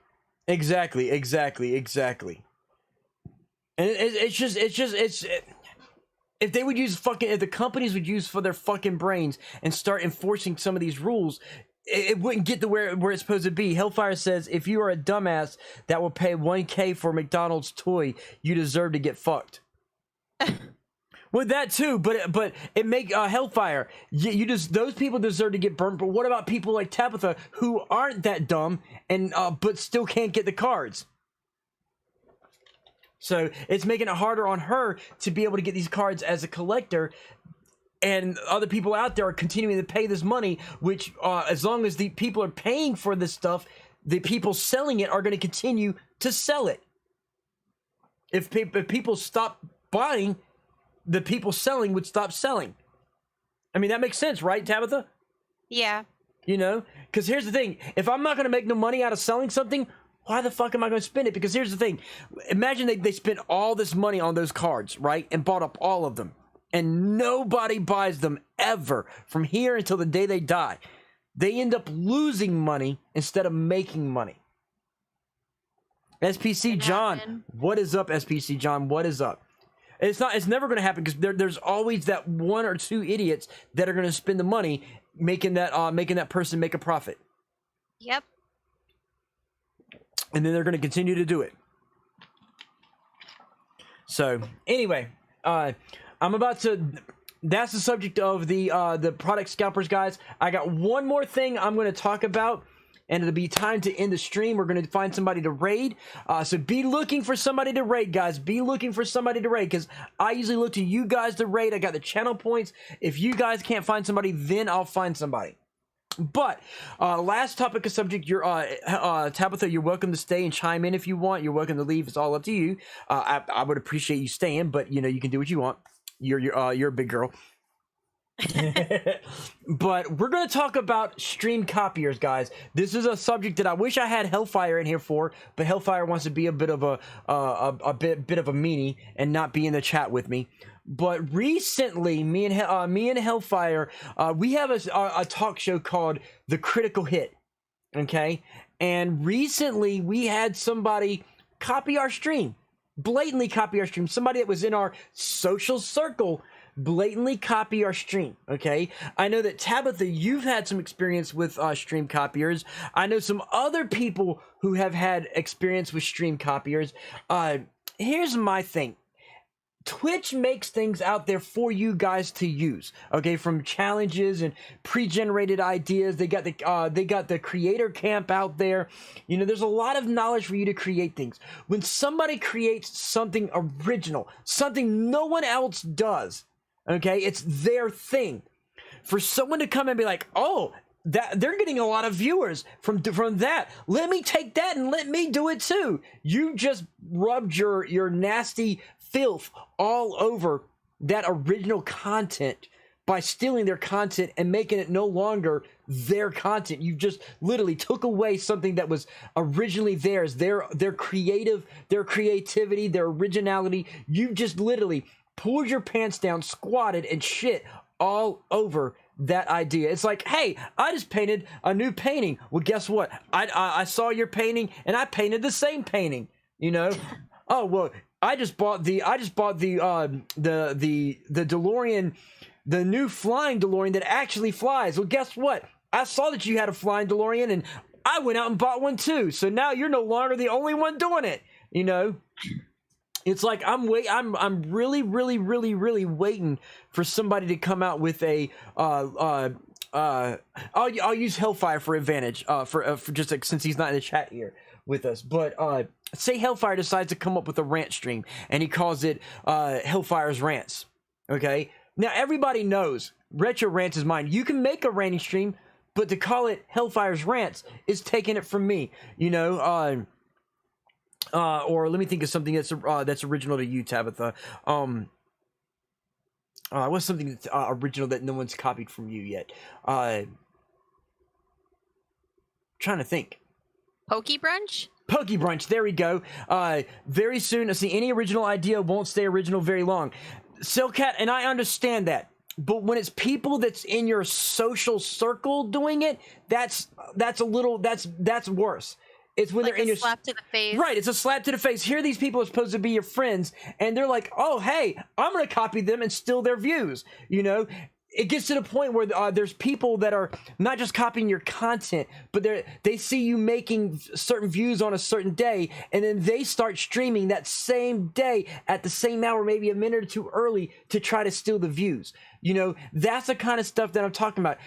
[SPEAKER 1] Exactly. And if they would use if the companies would use for their fucking brains and start enforcing some of these rules, it wouldn't get to where it's supposed to be. Hellfire says, if you are a dumbass that will pay $1K for a McDonald's toy, you deserve to get fucked. Well, that too, but it make Hellfire. You just, those people deserve to get burnt. But what about people like Tabitha who aren't that dumb and but still can't get the cards? So it's making it harder on her to be able to get these cards as a collector. And other people out there are continuing to pay this money, which as long as the people are paying for this stuff, the people selling it are going to continue to sell it. If people stop buying, the people selling would stop selling. I mean, that makes sense, right, Tabitha?
[SPEAKER 4] Yeah.
[SPEAKER 1] You know? Because here's the thing. If I'm not going to make no money out of selling something, why the fuck am I going to spend it? Because here's the thing. Imagine they spent all this money on those cards, right? And bought up all of them. And nobody buys them ever from here until the day they die. They end up losing money instead of making money. SPC John, what is up, SPC John? What is up? It's never going to happen because there's always that 1 or 2 idiots that are going to spend the money making that person make a profit.
[SPEAKER 4] Yep.
[SPEAKER 1] And then they're going to continue to do it. So anyway, I'm about to. That's the subject of the product scalpers, guys. I got one more thing I'm going to talk about, and it'll be time to end the stream. We're going to find somebody to raid. So be looking for somebody to raid, guys. Be looking for somebody to raid, because I usually look to you guys to raid. I got the channel points. If you guys can't find somebody, then I'll find somebody. But last topic of subject, Tabitha, you're welcome to stay and chime in if you want. You're welcome to leave. It's all up to you. I would appreciate you staying, but you know, you can do what you want. You're a big girl. But we're going to talk about stream copiers, guys. This is a subject that I wish I had Hellfire in here for, but Hellfire wants to be a bit of a bit of a meanie and not be in the chat with me. But recently, me and Hellfire, we have a talk show called The Critical Hit. Okay, and recently we had somebody copy our stream. Blatantly copy our stream. Somebody that was in our social circle blatantly copy our stream. Okay, I know that Tabitha, you've had some experience with stream copiers. I know some other people who have had experience with stream copiers. Here's my thing. Twitch makes things out there for you guys to use, okay? From challenges and pre-generated ideas. They got the creator camp out there. You know, there's a lot of knowledge for you to create things. When somebody creates something original, something no one else does, okay? It's their thing. For someone to come and be like, oh, that they're getting a lot of viewers from that. Let me take that and let me do it too. You just rubbed your nasty filth all over that original content by stealing their content and making it no longer their content. You just literally took away something that was originally theirs, their creativity, their originality. You just literally pulled your pants down, squatted, and shit all over that idea. It's like, hey, I just painted a new painting. Well, guess what? I saw your painting and I painted the same painting. You know? Oh well, I just bought the DeLorean, the new flying DeLorean that actually flies. Well, guess what? I saw that you had a flying DeLorean and I went out and bought one too. So now you're no longer the only one doing it. You know? It's like I'm really waiting for somebody to come out with a I'll use Hellfire for advantage for just like, since he's not in the chat here with us, but say Hellfire decides to come up with a rant stream and he calls it Hellfire's Rants. Okay, now everybody knows Retro Rants is mine. You can make a ranting stream, but to call it Hellfire's Rants is taking it from me. You know, or let me think of something that's original to you, Tabitha. What's something that's original that no one's copied from you yet? Trying to think.
[SPEAKER 4] Pokey Brunch?
[SPEAKER 1] Pokey Brunch, there we go. Very soon, see, any original idea won't stay original very long. Silcat, and I understand that, but when it's people that's in your social circle doing it, that's worse. It's when
[SPEAKER 4] like
[SPEAKER 1] they're in your
[SPEAKER 4] slap to the face.
[SPEAKER 1] Right, it's a slap to the face. Here these people are supposed to be your friends, and they're like, oh, hey, I'm going to copy them and steal their views. You know, it gets to the point where there's people that are not just copying your content, but they see you making certain views on a certain day, and then they start streaming that same day at the same hour, maybe a minute or two early, to try to steal the views. You know, that's the kind of stuff that I'm talking about.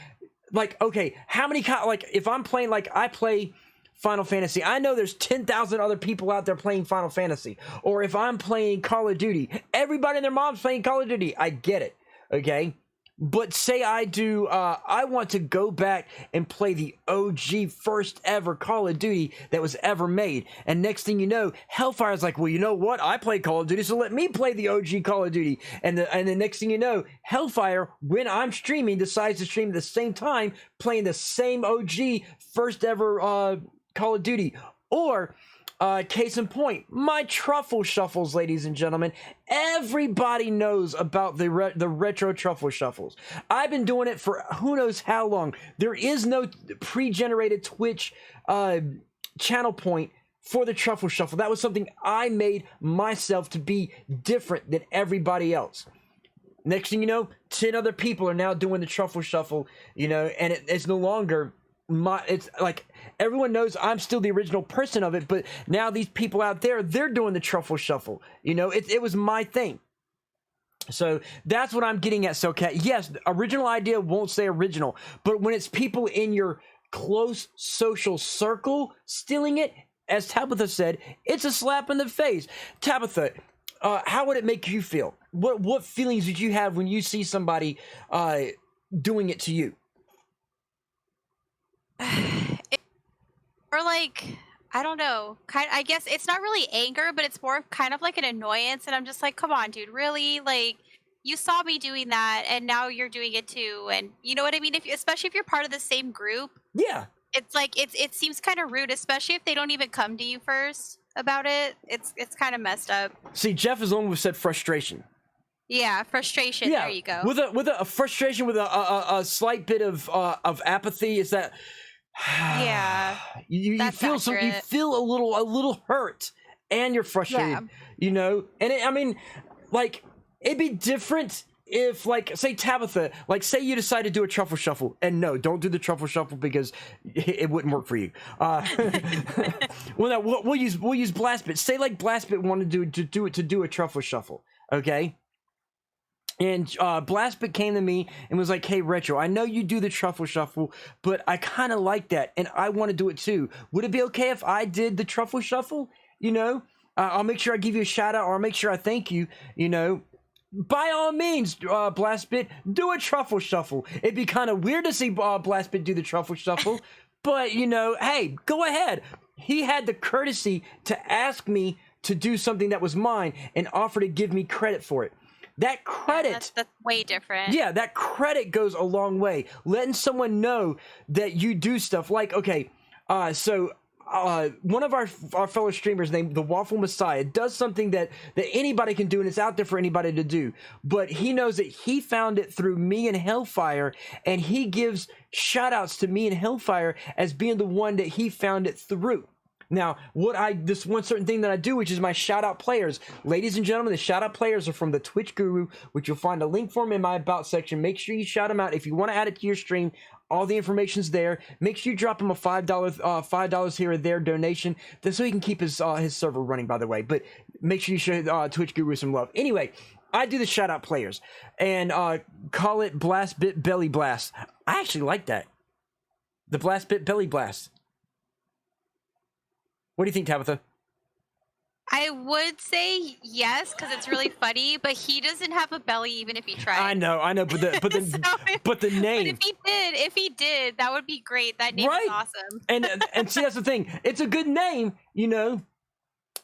[SPEAKER 1] Like, okay, how many, like, if I'm playing, like, I play Final Fantasy, I know there's 10,000 other people out there playing Final Fantasy. Or if I'm playing Call of Duty, everybody and their mom's playing Call of Duty. I get it, okay? But say I do, I want to go back and play the OG first ever Call of Duty that was ever made. And next thing you know, Hellfire's like, well, you know what? I play Call of Duty, so let me play the OG Call of Duty. And the next thing you know, Hellfire, when I'm streaming, decides to stream at the same time, playing the same OG first ever Call of Duty. Or case in point, my truffle shuffles, ladies and gentlemen. Everybody knows about the retro truffle shuffles. I've been doing it for who knows how long. There is no pre-generated Twitch channel point for the truffle shuffle. That was something I made myself to be different than everybody else. Next thing you know, 10 other people are now doing the truffle shuffle, you know, and it's no longer it's like everyone knows I'm still the original person of it, but now these people out there, they're doing the truffle shuffle. You know, it was my thing. So that's what I'm getting at, Socat. Yes, original idea won't say original, but when it's people in your close social circle stealing it, as Tabitha said, it's a slap in the face. Tabitha, how would it make you feel? What feelings did you have when you see somebody doing it to you?
[SPEAKER 4] Or like, I don't know, I guess it's not really anger, but it's more kind of like an annoyance, and I'm just like, come on, dude, really? Like, you saw me doing that, and now you're doing it too, and you know what I mean? Especially if you're part of the same group.
[SPEAKER 1] Yeah.
[SPEAKER 4] It's like, it seems kind of rude, especially if they don't even come to you first about it. It's kind of messed up. See,
[SPEAKER 1] Jeff is the one who said frustration.
[SPEAKER 4] Yeah, frustration. Yeah. There you go.
[SPEAKER 1] With a frustration, with a slight bit of apathy, is that
[SPEAKER 4] yeah,
[SPEAKER 1] you feel you feel a little hurt, and you're frustrated. Yeah. You know, and I mean, like, it'd be different if, like, say Tabitha, like, say you decide to do a truffle shuffle, and no, don't do the truffle shuffle because it wouldn't work for you. Well, no, we'll use Blastbit. Say like Blastbit wanted to do a truffle shuffle, okay? And Blastbit came to me and was like, hey, Retro, I know you do the truffle shuffle, but I kind of like that, and I want to do it too. Would it be okay if I did the truffle shuffle? You know, I'll make sure I give you a shout out, or I'll make sure I thank you, you know. By all means, Blastbit, do a truffle shuffle. It'd be kind of weird to see Blastbit do the truffle shuffle, but, you know, hey, go ahead. He had the courtesy to ask me to do something that was mine and offer to give me credit for it. That credit,
[SPEAKER 4] yeah, that's way different.
[SPEAKER 1] Yeah, that credit goes a long way. Letting someone know that you do stuff like, okay, so one of our fellow streamers named the Waffle Messiah does something that anybody can do, and it's out there for anybody to do. But he knows that he found it through me and Hellfire, and he gives shout outs to me and Hellfire as being the one that he found it through. Now, this one certain thing that I do, which is my shout out players. Ladies and gentlemen, the shout out players are from the Twitch Guru, which you'll find a link for them in my about section. Make sure you shout them out. If you want to add it to your stream, all the information's there. Make sure you drop him a $5 here or there donation, so he can keep his server running, by the way. But make sure you show Twitch Guru some love. Anyway, I do the shout out players and call it Blast Bit Belly Blast. I actually like that. The Blast Bit Belly Blast. What do you think, Tabitha?
[SPEAKER 4] I would say yes, because it's really funny, but he doesn't have a belly even if he tried.
[SPEAKER 1] I know, but the but the name.
[SPEAKER 4] But if he did, that would be great. That name is awesome.
[SPEAKER 1] and see, that's the thing. It's a good name, you know.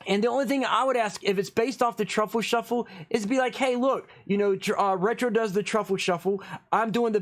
[SPEAKER 1] And the only thing I would ask, if it's based off the Truffle Shuffle, is be like, hey, look, you know, Retro does the Truffle Shuffle. I'm doing the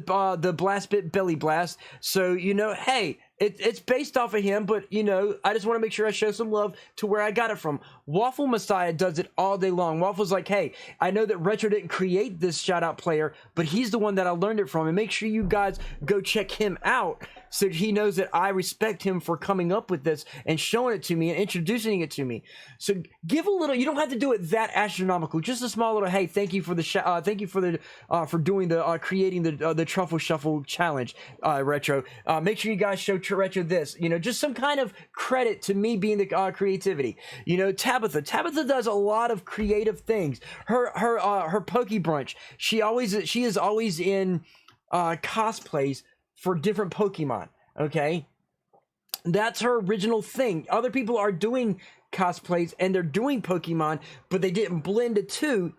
[SPEAKER 1] Blast Bit Belly Blast. So, you know, hey, it's based off of him, but, you know, I just want to make sure I show some love to where I got it from. Waffle Messiah does it all day long. Waffle's like, hey, I know that Retro didn't create this shout-out player, but he's the one that I learned it from. And make sure you guys go check him out so he knows that I respect him for coming up with this and showing it to me and introducing it to me. So give a little, you don't have to do it that astronomical, just a small little, hey, thank you for the thank you for the for doing the creating the Truffle Shuffle challenge, Retro. Make sure you guys show Retro this, you know, just some kind of credit to me being the creativity. You know, Tabitha does a lot of creative things. Her Poke Brunch, she is always in cosplays for different Pokemon. Okay, that's her original thing. Other people are doing cosplays and they're doing Pokemon, but they didn't blend the two,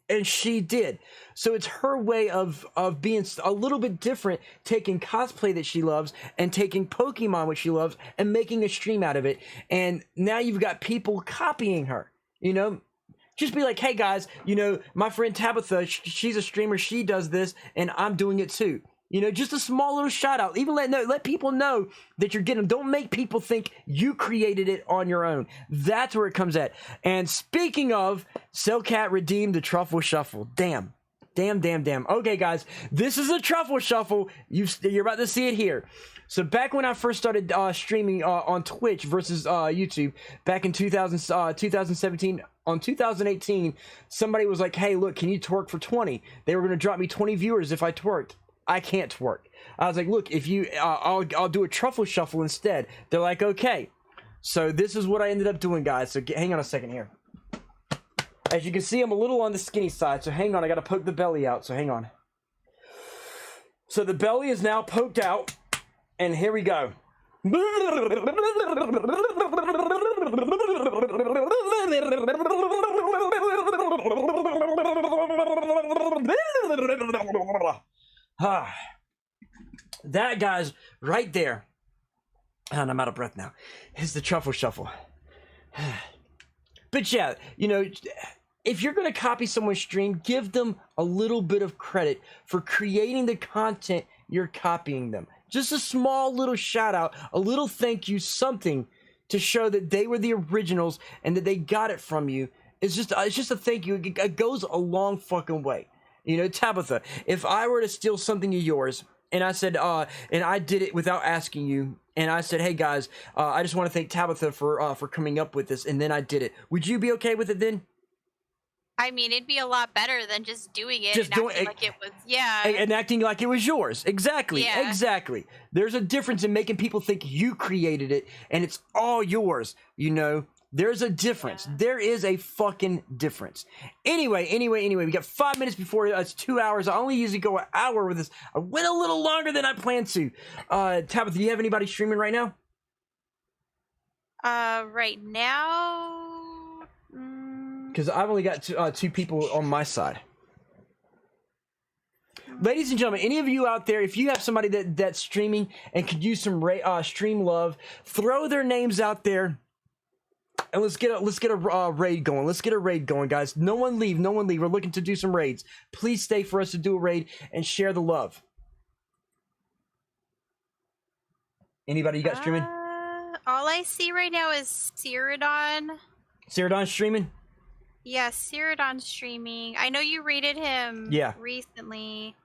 [SPEAKER 1] and she did. So it's her way of being a little bit different, taking cosplay that she loves and taking Pokemon, which she loves, and making a stream out of it. And now you've got people copying her, you know. Just be like, hey guys, you know, my friend Tabitha, she's a streamer, she does this, and I'm doing it too. You know, just a small little shout out. Even let people know that you're getting them. Don't make people think you created it on your own. That's where it comes at. And speaking of, Cellcat redeemed the Truffle Shuffle. Damn. Okay, guys, this is the Truffle Shuffle. You're about to see it here. So back when I first started streaming on Twitch versus YouTube, back in 2017, on 2018, somebody was like, hey, look, can you twerk for 20? They were going to drop me 20 viewers if I twerked. I can't twerk. I was like, look, if you, I'll do a Truffle Shuffle instead. They're like, okay. So this is what I ended up doing, guys. So hang on a second here. As you can see, I'm a little on the skinny side. So hang on, I got to poke the belly out. So hang on. So the belly is now poked out. And here we go. That, guys, right there, and I'm out of breath now, is the Truffle Shuffle. But yeah, you know, if you're going to copy someone's stream, give them a little bit of credit for creating the content you're copying them. Just a small little shout out, a little thank you, something to show that they were the originals and that they got it from you. It's just a thank you. It goes a long fucking way. You know, Tabitha, if I were to steal something of yours and I said, and I did it without asking you, and I said, hey guys, I just want to thank Tabitha for coming up with this, and then I did it, would you be okay with it then?
[SPEAKER 4] I mean, it'd be a lot better than just doing it and acting like it was, yeah.
[SPEAKER 1] And acting like it was yours. Exactly. Yeah. Exactly. There's a difference in making people think you created it and it's all yours, you know? There's a difference. Yeah. There is a fucking difference. Anyway, we got 5 minutes before it's 2 hours. I only usually go an hour with this. I went a little longer than I planned to. Tabitha, do you have anybody streaming right now?
[SPEAKER 4] Right now...
[SPEAKER 1] Because I've only got two people on my side. Ladies and gentlemen, any of you out there, if you have somebody that's streaming and could use some stream love, throw their names out there, and let's get a raid going. Let's get a raid going, guys. No one leave. We're looking to do some raids. Please stay for us to do a raid and share the love. Anybody you got streaming?
[SPEAKER 4] All I see right now is Cyrodion.
[SPEAKER 1] Cyrodion streaming?
[SPEAKER 4] Yes, Cyrodion streaming. I know you rated him recently.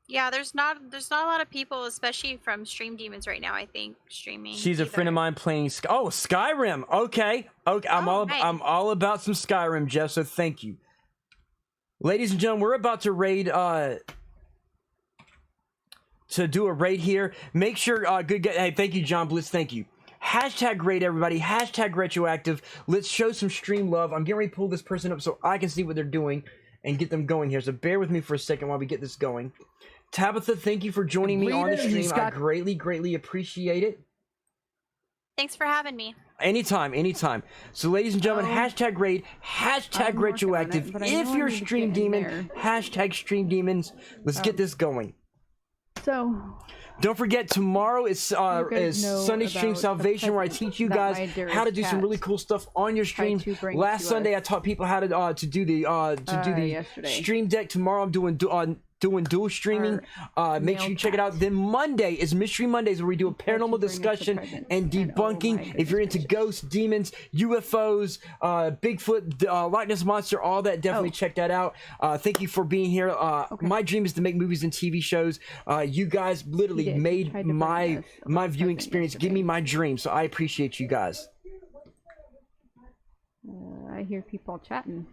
[SPEAKER 4] Yeah, there's not a lot of people, especially from Stream Demons right now, I think, streaming.
[SPEAKER 1] She's a friend of mine playing Skyrim. Okay. I'm all about some Skyrim, Jeff, so thank you. Ladies and gentlemen, we're about to raid to do a raid here. Make sure hey, thank you, John Blitz, thank you. Hashtag raid, everybody. Hashtag RetroActive. Let's show some stream love. I'm getting ready to pull this person up so I can see what they're doing and get them going here. So bear with me for a second while we get this going. Tabitha, thank you for joining me on the stream. I greatly appreciate it.
[SPEAKER 4] Thanks for having me.
[SPEAKER 1] Anytime. So ladies and gentlemen, hashtag raid, hashtag RetroActive. If you're Stream Demon, hashtag Stream Demons. Let's get this going.
[SPEAKER 9] So,
[SPEAKER 1] don't forget, tomorrow is Sunday Stream Salvation, where I teach you guys how to do some really cool stuff on your stream. Last Sunday, I taught people how to do the Stremdeck. Tomorrow, I'm doing dual streaming. Make sure you check it out. Then Monday is Mystery Mondays, where we do a paranormal discussion and debunking. If you're into ghosts, demons, UFOs, Bigfoot, Loch Ness Monster, all that, definitely check that out. Thank you for being here. My dream is to make movies and TV shows. You guys literally made my viewing experience. Give me my dream, so I appreciate you guys.
[SPEAKER 9] I hear people chatting.